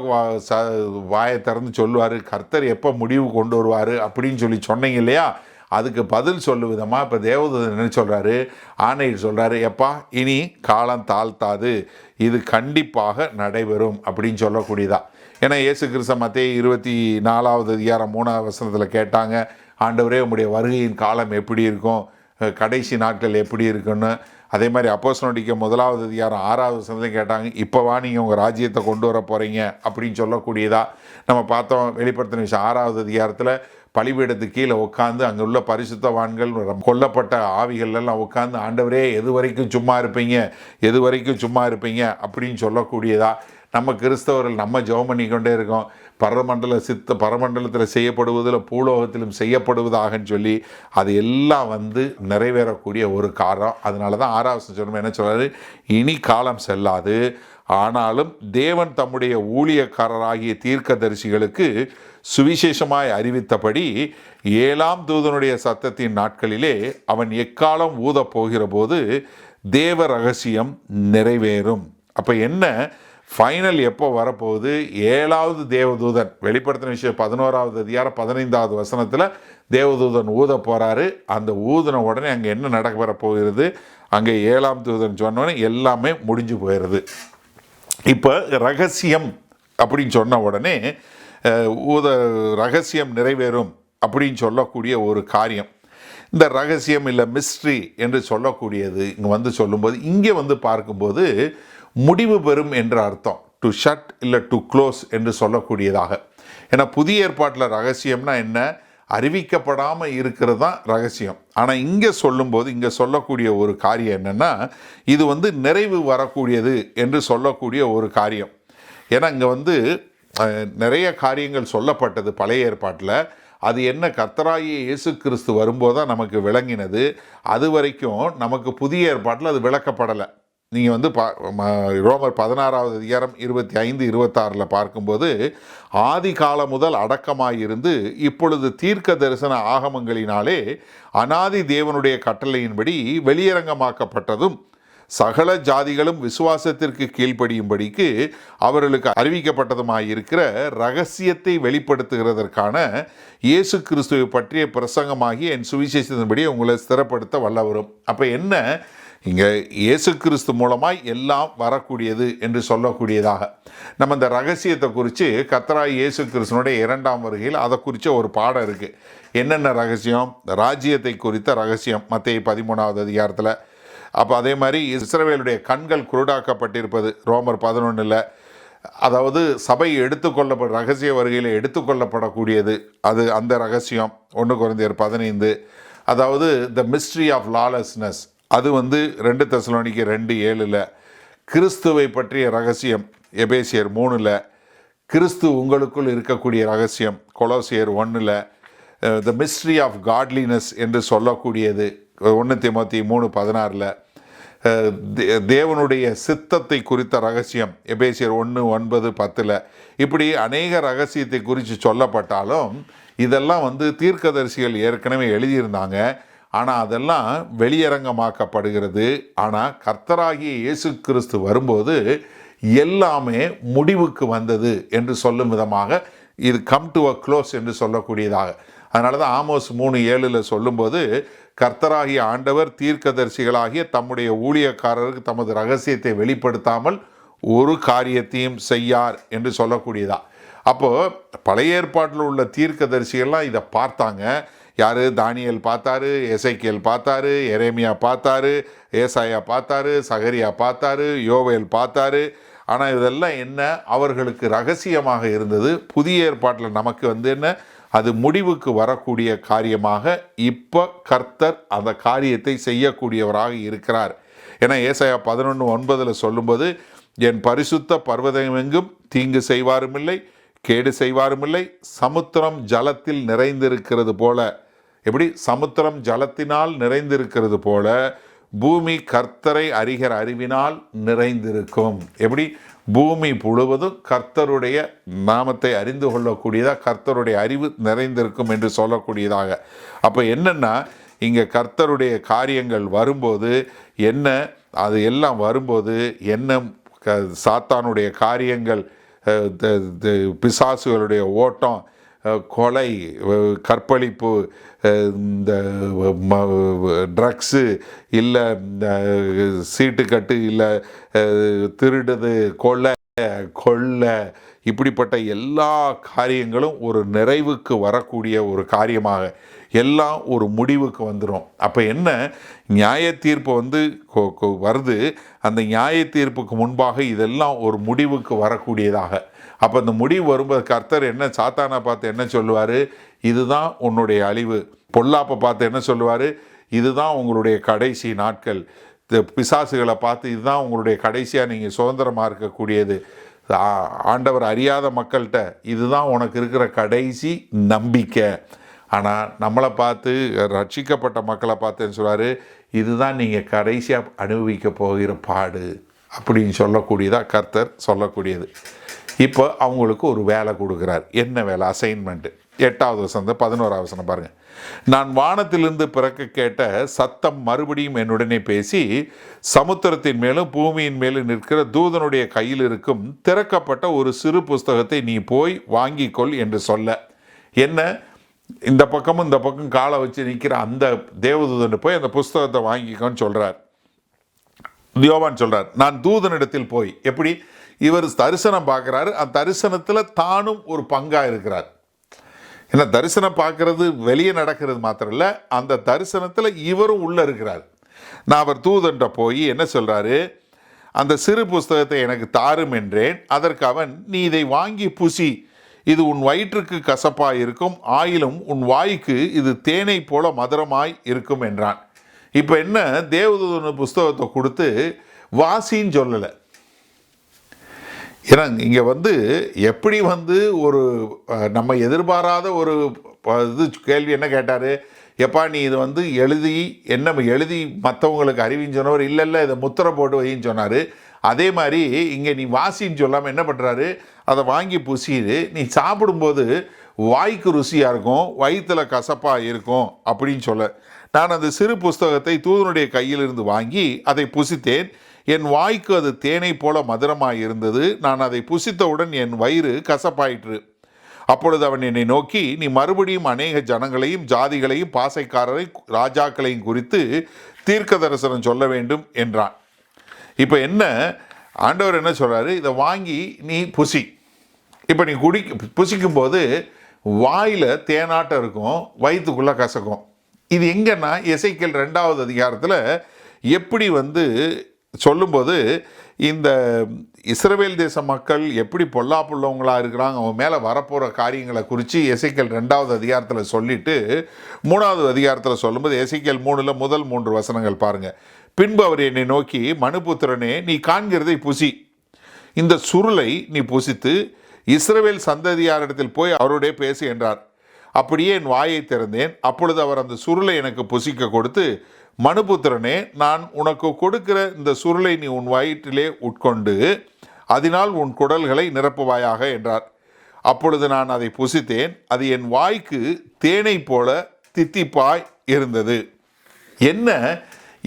வாயை திறந்து சொல்லுவார், கர்த்தர் எப்போ முடிவு கொண்டு வருவார் அப்படின்னு சொன்னீங்க இல்லையா, அதுக்கு பதில் சொல்லு விதமாக இப்போ தேவதூதன் என்ன சொல்கிறாரு, ஆணையர் சொல்கிறாரு, எப்பா இனி காலம் தாழ்த்தாது, இது கண்டிப்பாக நடைபெறும் அப்படின்னு சொல்லக்கூடியதா. ஏன்னா இயேசு கிறிஸ்து மத்தேயு 24வது அதிகாரம் 3வது வசனத்தில் கேட்டாங்க, ஆண்டவரே உம்முடைய வருகையின் காலம் எப்படி இருக்கும், கடைசி நாட்கள் எப்படி இருக்குன்னு. அதே மாதிரி அப்போஸ்தலர் 1வது அதிகாரம் 6வது வசனத்தையும் கேட்டாங்க, இப்போவா நீங்கள் உங்கள் ராஜ்யத்தை கொண்டு வர போகிறீங்க அப்படின்னு சொல்லக்கூடியதா. நம்ம பார்த்தோம் வெளிப்படுத்தின விஷயம் 6வது அதிகாரத்தில் பலிபீடத்துக்கு கீழே உட்காந்து அங்கே உள்ள பரிசுத்தவான்கள் கொல்லப்பட்ட ஆவிகள்லாம் உட்காந்து, ஆண்டவரே எது வரைக்கும் சும்மா இருப்பீங்க அப்படின்னு சொல்லக்கூடியதா. நம்ம கிறிஸ்தவர்கள் நம்ம ஜெபம் பண்ணிக்கொண்டே இருக்கோம், பரமண்டலத்தில் செய்யப்படுவதில் பூலோகத்திலும் செய்யப்படுவதாகன்னு சொல்லி அது எல்லாம் நிறைவேறக்கூடிய ஒரு காரணம். அதனால தான் 6வது சொல்லும் என்ன சொல்கிறாரு, இனி காலம் செல்லாது, ஆனாலும் தேவன் தம்முடைய ஊழியக்காரராகிய தீர்க்கதரிசிகளுக்கு சுவிசேஷமாய் அறிவித்தபடி 7ஆம் தூதனுடைய சத்தத்தின் நாட்களிலே அவன் எக்காலம் ஊதப் போகிற போது தேவ ரகசியம் நிறைவேறும். அப்போ என்ன, ஃபைனல் எப்போ வரப்போகுது, 7வது தேவதூதன் வெளிப்படுத்தின விஷயம் 11வது அதிகாரம் 15வது வசனத்தில் தேவதூதன் ஊத போகிறாரு. அந்த ஊதின உடனே அங்கே என்ன நடக்க போகிறது, அங்கே 7ஆம் தூதன் சொன்னோடனே எல்லாமே முடிஞ்சு போயிடுது. இப்போ ரகசியம் அப்படின்னு சொன்ன உடனே ரகசியம் நிறைவேறும் அப்படின்னு சொல்லக்கூடிய ஒரு காரியம். இந்த ரகசியம் இல்லை மிஸ்ட்ரி என்று சொல்லக்கூடியது இங்கே சொல்லும்போது, இங்கே பார்க்கும்போது முடிவு பெறும் என்ற அர்த்தம், டு ஷட் இல்லை டு க்ளோஸ் என்று சொல்லக்கூடியதாக. ஏன்னா புதிய ஏற்பாட்டில் ரகசியம்னா என்ன, அறிவிக்கப்படாமல் இருக்கிறது தான் ரகசியம். ஆனால் இங்கே சொல்லும்போது இங்கே சொல்லக்கூடிய ஒரு காரியம் என்னென்னா, இது நிறைவு வரக்கூடியது என்று சொல்லக்கூடிய ஒரு காரியம். ஏன்னா இங்கே நிறைய காரியங்கள் சொல்லப்பட்டது பழைய ஏற்பாட்டில். அது என்ன, கர்த்தராகிய இயேசு கிறிஸ்து வரும்போது தான் நமக்கு விளங்கினது. அது வரைக்கும் நமக்கு புதிய ஏற்பாட்டில் அது விளக்கப்படலை. நீங்கள் ரோமர் 16வது அதிகாரம் 25-26 பார்க்கும்போது, ஆதி காலம் முதல் அடக்கமாயிருந்து இப்பொழுது தீர்க்க தரிசன ஆகமங்களினாலே அனாதி தேவனுடைய கட்டளையின்படி வெளியரங்கமாக்கப்பட்டதும் சகல ஜாதிகளும் விசுவாசத்திற்கு கீழ்ப்படியும்படிக்கு அவர்களுக்கு அறிவிக்கப்பட்டதுமாயிருக்கிற ரகசியத்தை வெளிப்படுத்துகிறதற்கான இயேசு கிறிஸ்துவை பற்றிய பிரசங்கமாகி என் சுவிசேஷத்தின்படி உங்களை ஸ்திரப்படுத்த வல்லவரும். அப்போ என்ன, இங்கே இயேசு கிறிஸ்து மூலமாய் எல்லாம் வரக்கூடியது என்று சொல்லக்கூடியதாக. நம்ம இந்த ரகசியத்தை குறித்து கர்த்தராகிய இயேசு கிறிஸ்துனுடைய 2ஆம் வருகையில் அதை குறித்த ஒரு பாடம் இருக்குது. என்னென்ன ரகசியம், ராஜ்யத்தை குறித்த ரகசியம் மத்தேயு 13வது அதிகாரத்தில். அப்போ அதே மாதிரி இஸ்ரவேலுடைய கண்கள் குருடாக்கப்பட்டிருப்பது ரோமர் 11ல். அதாவது சபை ரகசிய வருகையில் எடுத்துக்கொள்ளப்படக்கூடியது, அது அந்த ரகசியம் 1 கொரிந்தியர் 15. அதாவது த மிஸ்ட்ரி ஆஃப் லாலெஸ்னஸ், அது 2 தெசலோனிக்கர் 2:7. கிறிஸ்துவை பற்றிய ரகசியம் எபேசியர் 3ல். கிறிஸ்து உங்களுக்குள் இருக்கக்கூடிய ரகசியம் கொலோசியர் 1ல். த மிஸ்ட்ரி ஆஃப் காட்லினஸ் என்று சொல்லக்கூடியது 1 தீமோத்தேயு 3:16. தேவனுடைய சித்தத்தை குறித்த ரகசியம் எபேசியர் 1:9-10. இப்படி அநேக ரகசியத்தை குறித்து சொல்லப்பட்டாலும் இதெல்லாம் தீர்க்கதரிசிகள் ஏற்கனவே எழுதியிருந்தாங்க. ஆனால் அதெல்லாம் வெளியரங்கமாக்கப்படுகிறது. ஆனால் கர்த்தராகிய இயேசு கிறிஸ்து வரும்போது எல்லாமே முடிவுக்கு வந்தது என்று சொல்லும் விதமாக இது கம் டு அ க்ளோஸ் என்று சொல்லக்கூடியதாக. அதனால தான் ஆமோஸ் 3:7 சொல்லும்போது, கர்த்தராகிய ஆண்டவர் தீர்க்கதரிசிகளாகிய தம்முடைய ஊழியக்காரருக்கு தமது ரகசியத்தை வெளிப்படுத்தாமல் ஒரு காரியத்தையும் செய்யார் என்று சொல்லக்கூடியதா. அப்போது பழைய ஏற்பாட்டில் உள்ள தீர்க்கதரிசிகள்லாம் இதை பார்த்தாங்க. யார், தானியேல் பார்த்தாரு, எசேக்கியேல் பார்த்தாரு, எரேமியா பார்த்தாரு, ஏசாயா பார்த்தாரு, சகரியா பார்த்தாரு, யோவேல் பார்த்தாரு. ஆனால் இதெல்லாம் என்ன, அவர்களுக்கு ரகசியமாக இருந்தது. புதிய ஏற்பாட்டில் நமக்கு என்ன, அது முடிவுக்கு வரக்கூடிய காரியமாக இப்போ கர்த்தர் அந்த காரியத்தை செய்யக்கூடியவராக இருக்கிறார். ஏன்னா ஏசாயா 11:9 சொல்லும்போது, என் பரிசுத்த பர்வதமெங்கும் தீங்கு செய்வாருமில்லை, கேடு செய்வாருமில்லை, சமுத்திரம் ஜலத்தில் நிறைந்திருக்கிறது போல. எப்படி சமுத்திரம் ஜலத்தினால் நிறைந்திருக்கிறது போல பூமி கர்த்தரை அறிகிற அறிவினால் நிறைந்திருக்கும். எப்படி பூமி முழுவதும் கர்த்தருடைய நாமத்தை அறிந்து கொள்ளக்கூடியதாக கர்த்தருடைய அறிவு நிறைந்திருக்கும் என்று சொல்லக்கூடியதாக. அப்போ என்னென்னா, இங்கே கர்த்தருடைய காரியங்கள் வரும்போது என்ன, அது எல்லாம் வரும்போது என்ன, சாத்தானுடைய காரியங்கள், பிசாசுகளுடைய ஓட்டம், கொலை, கற்பழிப்பு, இந்த ட்ரக்ஸு, இல்லை சீட்டுக்கட்டு, இல்லை திருடுது, கொள்ளை, இப்படிப்பட்ட எல்லா காரியங்களும் ஒரு நிறைவுக்கு வரக்கூடிய ஒரு காரியமாக எல்லாம் ஒரு முடிவுக்கு வந்துடும். அப்போ என்ன, நியாய தீர்ப்பு வருது. அந்த நியாய தீர்ப்புக்கு முன்பாக இதெல்லாம் ஒரு முடிவுக்கு வரக்கூடியதாக. அப்போ அந்த முடிவு வரும்போது கர்த்தர் என்ன, சாத்தானை பார்த்து என்ன சொல்லுவார், இதுதான் உன்னுடைய அழிவு. பொல்லாப்பை பார்த்து என்ன சொல்லுவார், இதுதான் உங்களுடைய கடைசி நாட்கள். பிசாசுகளை பார்த்து இதுதான் உங்களுடைய கடைசியாக நீங்கள் சுதந்திரமாக இருக்கக்கூடியது. ஆண்டவர் அறியாத மக்கள்கிட்ட இதுதான் உனக்கு இருக்கிற கடைசி நம்பிக்கை. ஆனால் நம்மளை பார்த்து, ரட்சிக்கப்பட்ட மக்களை பார்த்துன்னு சொல்லுவார், இதுதான் நீங்கள் கடைசியாக அனுபவிக்க போகிற பாடு அப்படின்னு சொல்லக்கூடியதாக கர்த்தர் சொல்லக்கூடியது. இப்போ அவங்களுக்கு ஒரு வேலை கொடுக்குறார். என்ன வேலை? அசைன்மெண்ட்டு. 8வது வசனம் 11வது வசனம் பாருங்கள். நான் வானத்திலிருந்து பிறக்க கேட்ட சத்தம் மறுபடியும் என்னுடனே பேசி, சமுத்திரத்தின் மேலும் பூமியின் மேலும் நிற்கிற தூதனுடைய கையில் இருக்கும் திறக்கப்பட்ட ஒரு சிறு புஸ்தகத்தை நீ போய் வாங்கிக்கொள் என்று சொல்ல. என்ன, இந்த பக்கமும் இந்த பக்கம் காலை வச்சு நிற்கிற அந்த தேவதூதன் போய் அந்த புஸ்தகத்தை வாங்கிக்கோன்னு சொல்கிறார். யோவான் சொல்கிறார், நான் தூதனிடத்தில் போய், எப்படி இவர் தரிசனம் பார்க்குறாரு, அந்த தரிசனத்தில் தானும் ஒரு பங்காக இருக்கிறார். ஏன்னா தரிசனம் பார்க்கறது வெளியே நடக்கிறது மாத்திரம் இல்லை, அந்த தரிசனத்தில் இவரும் உள்ளே இருக்கிறார். நான் அவர் தூதன்ட்ட போய் என்ன சொல்கிறாரு, அந்த சிறு புஸ்தகத்தை எனக்கு தாரும் என்றேன். அதற்கு அவன், நீ இதை வாங்கி புசி, இது உன் வயிற்றுக்கு கசப்பாய் இருக்கும், ஆயிலும் உன் வாய்க்கு இது தேனை போல மதுரமாய் இருக்கும் என்றான். இப்போ என்ன, தேவதூதன் புஸ்தகத்தை கொடுத்து வாசின்னு சொல்லலை. ஏன்னா இங்கே எப்படி ஒரு நம்ம எதிர்பாராத ஒரு கேள்வி என்ன கேட்டார், எப்பா நீ இது எழுதி மற்றவங்களுக்கு அறிவின்னு சொன்னவர், இல்லை இதை முத்திரை போட்டு வைன்னு சொன்னார். அதே மாதிரி இங்கே நீ வாசின்னு சொல்லாமல் என்ன பண்ணுறாரு, அதை வாங்கி புசிடு, நீ சாப்பிடும்போது வாய்க்கு ருசியாக இருக்கும், வயிற்றில் கசப்பாக இருக்கும் அப்படின்னு சொல்ல. நான் அந்த சிறு புஸ்தகத்தை தூதனுடைய கையிலிருந்து வாங்கி அதை புசித்தேன். என் வாய்க்கு அது தேனை போல மதுரமாய் இருந்தது. நான் அதை புசித்தவுடன் என் வயிறு கசப்பாயிற்று. அப்பொழுது அவன் என்னை நோக்கி, நீ மறுபடியும் அநேக ஜனங்களையும் ஜாதிகளையும் பாசைக்காரரை ராஜாக்களையும் குறித்து தீர்க்க தரிசனம் சொல்ல வேண்டும் என்றான். இப்போ என்ன, ஆண்டவர் என்ன சொல்கிறாரு, இதை வாங்கி நீ புசி. இப்போ நீ புசிக்கும்போது வாயில் தேனாட்டம் இருக்கும், வயிற்றுக்குள்ளே கசக்கும். இது எங்கன்னா எசேக்கியேல் 2வது அதிகாரத்தில் எப்படி சொல்லும்போது, இந்த இஸ்ரவேல் தேச மக்கள் எப்படி பொல்லாப்புள்ளவங்களாக இருக்கிறாங்க, அவங்க மேலே வரப்போகிற காரியங்களை குறித்து எசேக்கியேல் 2வது அதிகாரத்தில் சொல்லிவிட்டு 3வது அதிகாரத்தில் சொல்லும்போது எசேக்கியேல் 3 முதல் 3 வசனங்கள் பாருங்கள். பின்பு அவர் என்னை நோக்கி, மனுபுத்திரனே, நீ காண்கிறதை புசி, இந்த சுருளை நீ புசித்து இஸ்ரவேல் சந்ததியாரிடத்தில் போய் அவருடைய பேசு என்றார். அப்படியே என் வாயை திறந்தேன். அப்பொழுது அவர் அந்த சுருளை எனக்கு புசிக்க கொடுத்து, மனுபுத்திரனே, நான் உனக்கு கொடுக்கிற இந்த சுருளை நீ உன் வயிற்றிலே உட்கொண்டு அதனால் உன் குடல்களை நிரப்புவாயாக என்றார். அப்பொழுது நான் அதை புசித்தேன். அது என் வாய்க்கு தேனை போல தித்திப்பாய் இருந்தது. என்ன,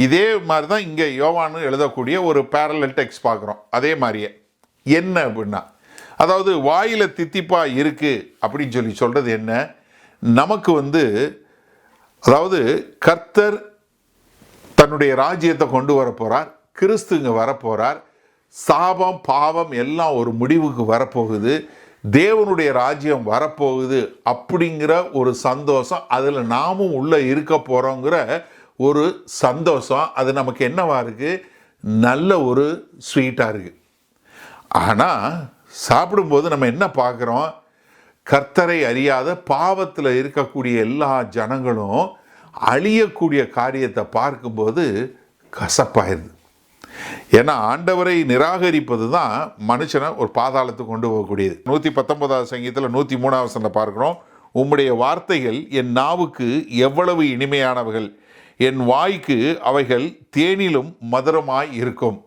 இதே மாதிரி தான் இங்கே யோவானு எழுதக்கூடிய ஒரு பேரலல் டெக்ஸ்ட் பார்க்குறோம். அதே மாதிரியே என்ன அப்படின்னா, அதாவது வாயில் தித்திப்பாக இருக்குது அப்படின்னு சொல்கிறது என்ன, நமக்கு அதாவது கர்த்தர் தன்னுடைய ராஜ்யத்தை கொண்டு வரப்போகிறார், கிறிஸ்துங்க வரப்போகிறார், சாபம் பாவம் எல்லாம் ஒரு முடிவுக்கு வரப்போகுது, தேவனுடைய ராஜ்யம் வரப்போகுது அப்படிங்கிற ஒரு சந்தோஷம், அதில் நாமும் உள்ளே இருக்க போகிறோங்கிற ஒரு சந்தோஷம், அது நமக்கு என்னவா இருக்குது, நல்ல ஒரு ஸ்வீட்டாக இருக்குது. ஆனால் சாப்பிடும்போது நம்ம என்ன பார்க்குறோம், கர்த்தரை அறியாத பாவத்தில் இருக்கக்கூடிய எல்லா ஜனங்களும் அழியக்கூடிய காரியத்தை பார்க்கும்போது கசப்பாயிருது. ஏன்னா ஆண்டவரை நிராகரிப்பது தான் மனுஷனை ஒரு பாதாளத்துக்கு கொண்டு போகக்கூடியது. 119வது சங்கீதத்தில் 103வது வசனத்தை பார்க்குறோம். உம்முடைய வார்த்தைகள் என் நாவுக்கு எவ்வளவு இனிமையானவர்கள், என் வாய்க்கு அவைகள் தேனிலும் மதுரமாய் இருக்கும்.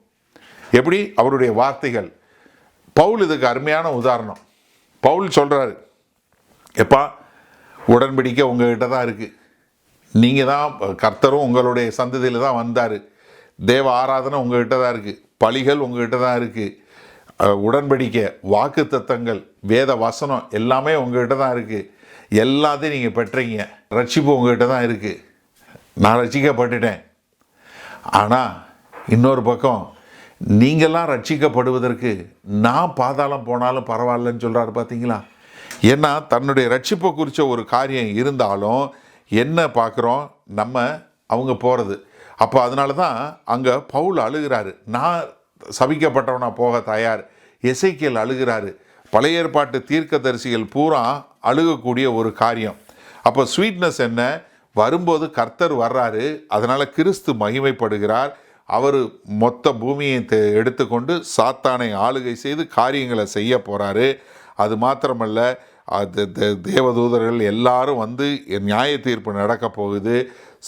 எப்படி? அவருடைய வார்த்தைகள். பவுல் இதுக்கு அருமையான உதாரணம். பவுல் சொல்கிறாரு, எப்பா உடன்படிக்கை உங்ககிட்ட தான் இருக்குது, நீங்கள் தான், கர்த்தரும் உங்களுடைய சந்ததியில் தான் வந்தார், தேவ ஆராதனை உங்ககிட்ட தான் இருக்குது, பலிகள் உங்ககிட்ட தான் இருக்குது, உடன்படிக்கை, வாக்கு தத்தங்கள், வேத வசனம் எல்லாமே உங்ககிட்ட தான் இருக்குது, எல்லாத்தையும் நீங்கள் பெற்றீங்க, ரட்சிப்பு உங்ககிட்ட தான் இருக்குது, நான் ரட்சிக்கப்பட்டுட்டேன். ஆனால் இன்னொரு பக்கம் நீங்கள்லாம் ரட்சிக்கப்படுவதற்கு நான் பாதாளம் போனாலும் பரவாயில்லன்னு சொல்கிறாரு. பார்த்தீங்களா? ஏன்னா தன்னுடைய ரட்சிப்பை குறித்த ஒரு காரியம் இருந்தாலும் என்ன பார்க்குறோம் நம்ம, அவங்க போகிறது. அப்போ அதனால தான் அங்கே பவுல் அழுகிறாரு, நான் சபிக்கப்பட்டவனா போக தயார். எசேக்கியேல் அழுகிறாரு. பழைய ஏற்பாட்டு தீர்க்கதரிசிகள் பூரா அழுகக்கூடிய ஒரு காரியம். அப்போ ஸ்வீட்னஸ் என்ன? வரும்போது கர்த்தர் வர்றாரு, அதனால் கிறிஸ்து மகிமைப்படுகிறார். அவர் மொத்த பூமியை எடுத்துக்கொண்டு சாத்தானை ஆளுகை செய்து காரியங்களை செய்ய போகிறாரு. அது மாத்திரமல்ல, அது தேவதூதர்கள் எல்லாரும் வந்து நியாய தீர்ப்பு நடக்க போகுது.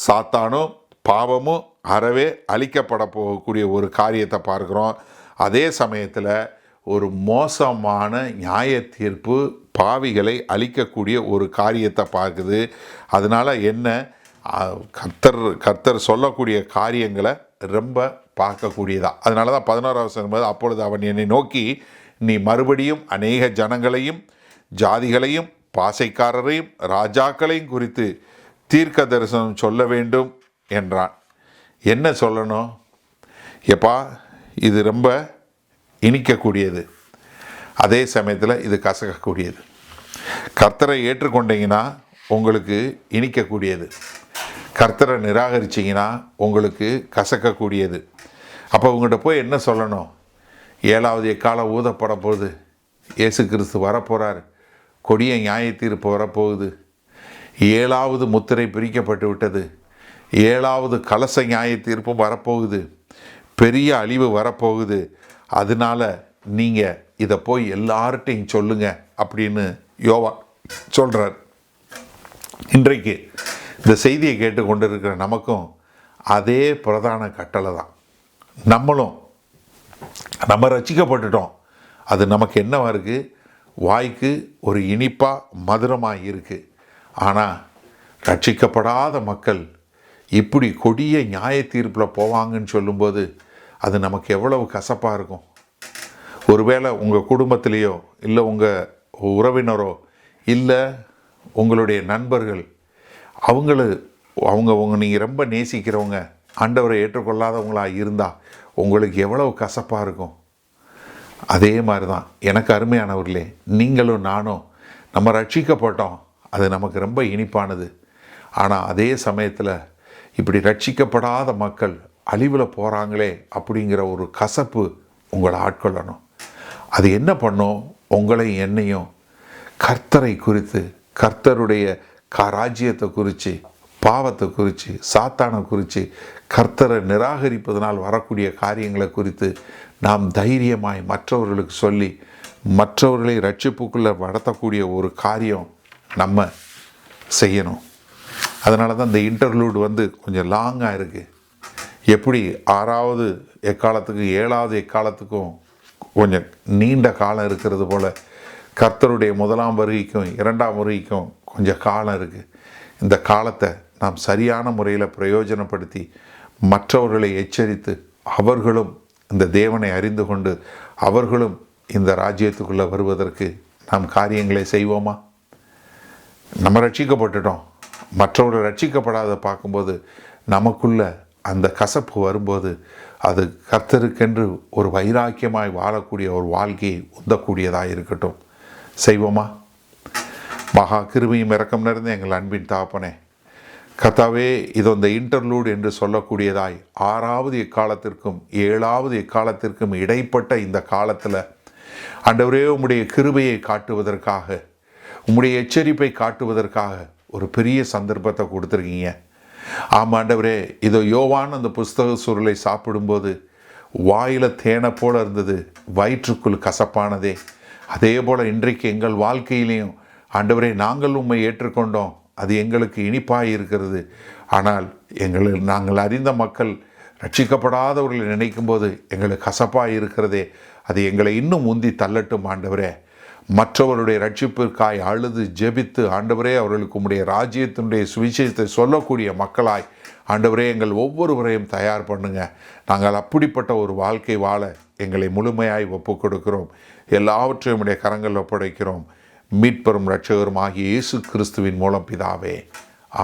சாத்தானும் பாவமும் அறவே அழிக்கப்பட போகக்கூடிய ஒரு காரியத்தை பார்க்குறோம். அதே சமயத்தில் ஒரு மோசமான நியாய தீர்ப்பு பாவிகளை அழிக்கக்கூடிய ஒரு காரியத்தை பார்க்குது. அதனால் என்ன, கர்த்தர் சொல்லக்கூடிய காரியங்களை ரொம்ப பார்க்கக்கூடியதா. அதனால தான் 11வது வசனம், அப்பொழுது அவன் என்னை நோக்கி, நீ மறுபடியும் அநேக ஜனங்களையும் ஜாதிகளையும் பாசைக்காரரையும் ராஜாக்களையும் குறித்து தீர்க்க தரிசனம் சொல்ல வேண்டும் என்றான். என்ன சொல்லணும்? எப்பா இது ரொம்ப இனிக்கக்கூடியது, அதே சமயத்தில் இது கசக்கக்கூடியது. கர்த்தரை ஏற்றுக்கொண்டீங்கன்னா உங்களுக்கு இனிக்கக்கூடியது, கர்த்தரை நிராகரிச்சிங்கன்னா உங்களுக்கு கசக்கக்கூடியது. அப்போ உங்கள்கிட்ட போய் என்ன சொல்லணும்? 7வது எக்காலம் ஊதப்பட போகுது, இயேசு கிறிஸ்து வரப்போகிறார், கொடிய நியாய தீர்ப்பு வரப்போகுது, 7வது முத்திரை பிரிக்கப்பட்டு விட்டது, 7வது கலச நியாய தீர்ப்பும் வரப்போகுது, பெரிய அழிவு வரப்போகுது, அதனால் நீங்கள் இதை போய் எல்லார்ட்டையும் சொல்லுங்க அப்படின்னு யோவான் சொல்கிறார். இன்றைக்கு இந்த செய்தியை கேட்டுக்கொண்டு இருக்கிற நமக்கும் அதே பிரதான கட்டளை தான். நம்ம ரட்சிக்கப்பட்டுட்டோம், அது நமக்கு என்னவா இருக்குது? வாய்க்கு ஒரு இனிப்பாக மதுரமாக இருக்குது. ஆனால் ரட்சிக்கப்படாத மக்கள் இப்படி கொடிய நியாய தீர்ப்பில் போவாங்கன்னு சொல்லும்போது அது நமக்கு எவ்வளவு கசப்பாக இருக்கும். ஒருவேளை உங்கள் குடும்பத்திலேயோ இல்லை உங்கள் உறவினரோ இல்லை உங்களுடைய நண்பர்கள் அவங்க நீங்கள் ரொம்ப நேசிக்கிறவங்க ஆண்டவரை ஏற்றுக்கொள்ளாதவங்களாக இருந்தால் உங்களுக்கு எவ்வளவு கசப்பாக இருக்கும். அதே மாதிரி தான் எனக்கு அருமையானவர்களே, நீங்களும் நானும் நம்ம ரட்சிக்கப்பட்டோம், அது நமக்கு ரொம்ப இனிப்பானது. ஆனால் அதே சமயத்தில் இப்படி ரட்சிக்கப்படாத மக்கள் அழிவில் போகிறாங்களே அப்படிங்கிற ஒரு கசப்பு உங்களை ஆட்கொள்ளணும். அது என்ன பண்ணும்? உங்களையும் என்னையும் கர்த்தரை குறித்து, கர்த்தருடைய ராஜ்யத்தை குறித்து, பாவத்தை குறித்து, சாத்தானை குறித்து, கர்த்தரை நிராகரிப்பதனால் வரக்கூடிய காரியங்களை குறித்து நாம் தைரியமாய் மற்றவர்களுக்கு சொல்லி மற்றவர்களை ரட்சிப்புக்குள்ளே நடத்தக்கூடிய ஒரு காரியம் நம்ம செய்யணும். அதனால தான் இந்த இன்டர்லூட் கொஞ்சம் லாங்காக இருக்குது. எப்படி 6வது எக்காலத்துக்கும் 7வது எக்காலத்துக்கும் கொஞ்சம் நீண்ட காலம் இருக்கிறது போல் கர்த்தருடைய 1ஆம் வருகைக்கும் 2ஆம் வருகைக்கும் கொஞ்சம் காலம் இருக்குது. இந்த காலத்தை நாம் சரியான முறையில் பிரயோஜனப்படுத்தி மற்றவர்களை எச்சரித்து அவர்களும் இந்த தேவனை அறிந்து கொண்டு அவர்களும் இந்த ராஜ்யத்துக்குள்ளே வருவதற்கு நாம் காரியங்களை செய்வோமா? நம்ம ரட்சிக்கப்பட்டுட்டோம், மற்றவர்கள் ரட்சிக்கப்படாத பார்க்கும்போது நமக்குள்ள அந்த கசப்பு வரும்போது அது கர்த்தருக்கென்று ஒரு வைராக்கியமாய் வாழக்கூடிய ஒரு வாழ்க்கையை உந்தக்கூடியதாக இருக்கட்டும். செய்வோமா? மகா கிருபையும் இரக்கம் நிறைந்த எங்கள் அன்பின் தாப்பனே, கர்த்தாவே, இது இந்த இன்டர்லூட் என்று சொல்லக்கூடியதாய் 6வது எக்காலத்திற்கும் 7வது எக்காலத்திற்கும் இடைப்பட்ட இந்த காலத்தில் ஆண்டவரே உம்முடைய கிருபையை காட்டுவதற்காக, உம்முடைய எச்சரிப்பை காட்டுவதற்காக ஒரு பெரிய சந்தர்ப்பத்தை கொடுத்துருக்கீங்க. ஆமாண்டவரே, இதோ யோவான் அந்த புஸ்தக சுருளை சாப்பிடும்போது வாயில் தேனை போல இருந்தது, வயிற்றுக்குள் கசப்பானதே. அதே போல் இன்றைக்கு எங்கள் வாழ்க்கையிலையும் ஆண்டவரே, நாங்கள் உம்மை ஏற்றுக்கொண்டோம், அது எங்களுக்கு இனிப்பாக இருக்கிறது. ஆனால் நாங்கள் அறிந்த மக்கள் ரட்சிக்கப்படாதவர்களை நினைக்கும் போது எங்களுக்கு கசப்பாக இருக்கிறதே, அது எங்களை இன்னும் உந்தி தள்ளட்டும் ஆண்டவரே. மற்றவருடைய ரட்சிப்பிற்காய் அழுது ஜெபித்து ஆண்டவரே, அவர்களுக்கு உம்முடைய ராஜ்யத்தினுடைய சுவிசேஷத்தை சொல்லக்கூடிய மக்களாய் ஆண்டவரே எங்கள் ஒவ்வொருவரையும் தயார் பண்ணுங்க. நாங்கள் அப்படிப்பட்ட ஒரு வாழ்க்கை வாழ எங்களை முழுமையாய் ஒப்புக் கொடுக்கிறோம். எல்லாவற்றையும் உம்முடைய கரங்களில் ஒப்படைக்கிறோம். மீட்பெரும் இரட்சகரும் ஆகிய இயேசு கிறிஸ்துவின் மூலம் பிதாவே,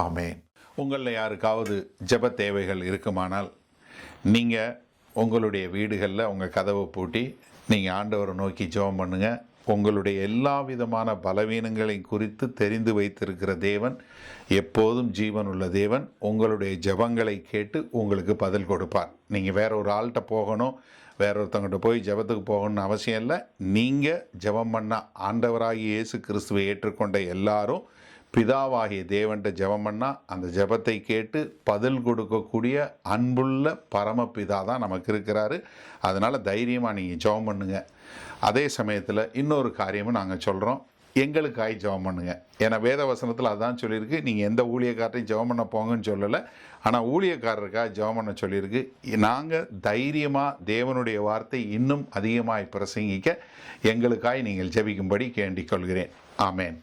ஆமேன். உங்களில் யாருக்காவது ஜெப தேவைகள் இருக்குமானால் நீங்கள் உங்களுடைய வீடுகளில் உங்கள் கதவை பூட்டி நீங்கள் ஆண்டவரை நோக்கி ஜெபம் பண்ணுங்கள். உங்களுடைய எல்லா விதமான பலவீனங்களை குறித்து தெரிந்து வைத்திருக்கிற தேவன், எப்போதும் ஜீவனுள்ள தேவன், உங்களுடைய ஜெபங்களை கேட்டு உங்களுக்கு பதில் கொடுப்பார். நீங்கள் வேற ஒரு ஆள்கிட்ட போகணும், வேற ஒருத்தவங்கிட்ட போய் ஜெபத்துக்கு போகணும்னு அவசியம் இல்லை. நீங்கள் ஜெபம் பண்ண ஆண்டவராகிய இயேசு கிறிஸ்துவை ஏற்றுக்கொண்ட எல்லாரும் பிதாவாகிய தேவன்கிட்ட ஜெபம் பண்ணால் அந்த ஜெபத்தை கேட்டு பதில் கொடுக்கக்கூடிய அன்புள்ள பரமபிதா தான் நமக்கு இருக்கிறாரு. அதனால் தைரியமாக நீங்கள் ஜெபம் பண்ணுங்கள். அதே சமயத்தில் இன்னொரு காரியமும் நாங்கள் சொல்கிறோம், எங்களுக்காய் ஜெபம் பண்ணுங்க. ஏன்னா வேத வசனத்தில் அதான் சொல்லியிருக்கு, நீங்கள் எந்த ஊழியக்காரரையும் ஜெபம் பண்ண போங்கன்னு சொல்லலை, ஆனால் ஊழியக்காரருக்காக ஜெபம் பண்ண சொல்லியிருக்கு. நாங்கள் தைரியமாக தேவனுடைய வார்த்தை இன்னும் அதிகமாக பிரசங்கிக்க எங்களுக்காய் நீங்கள் ஜெபிக்கும்படி கேண்டிக் கொள்கிறேன். ஆமேன்.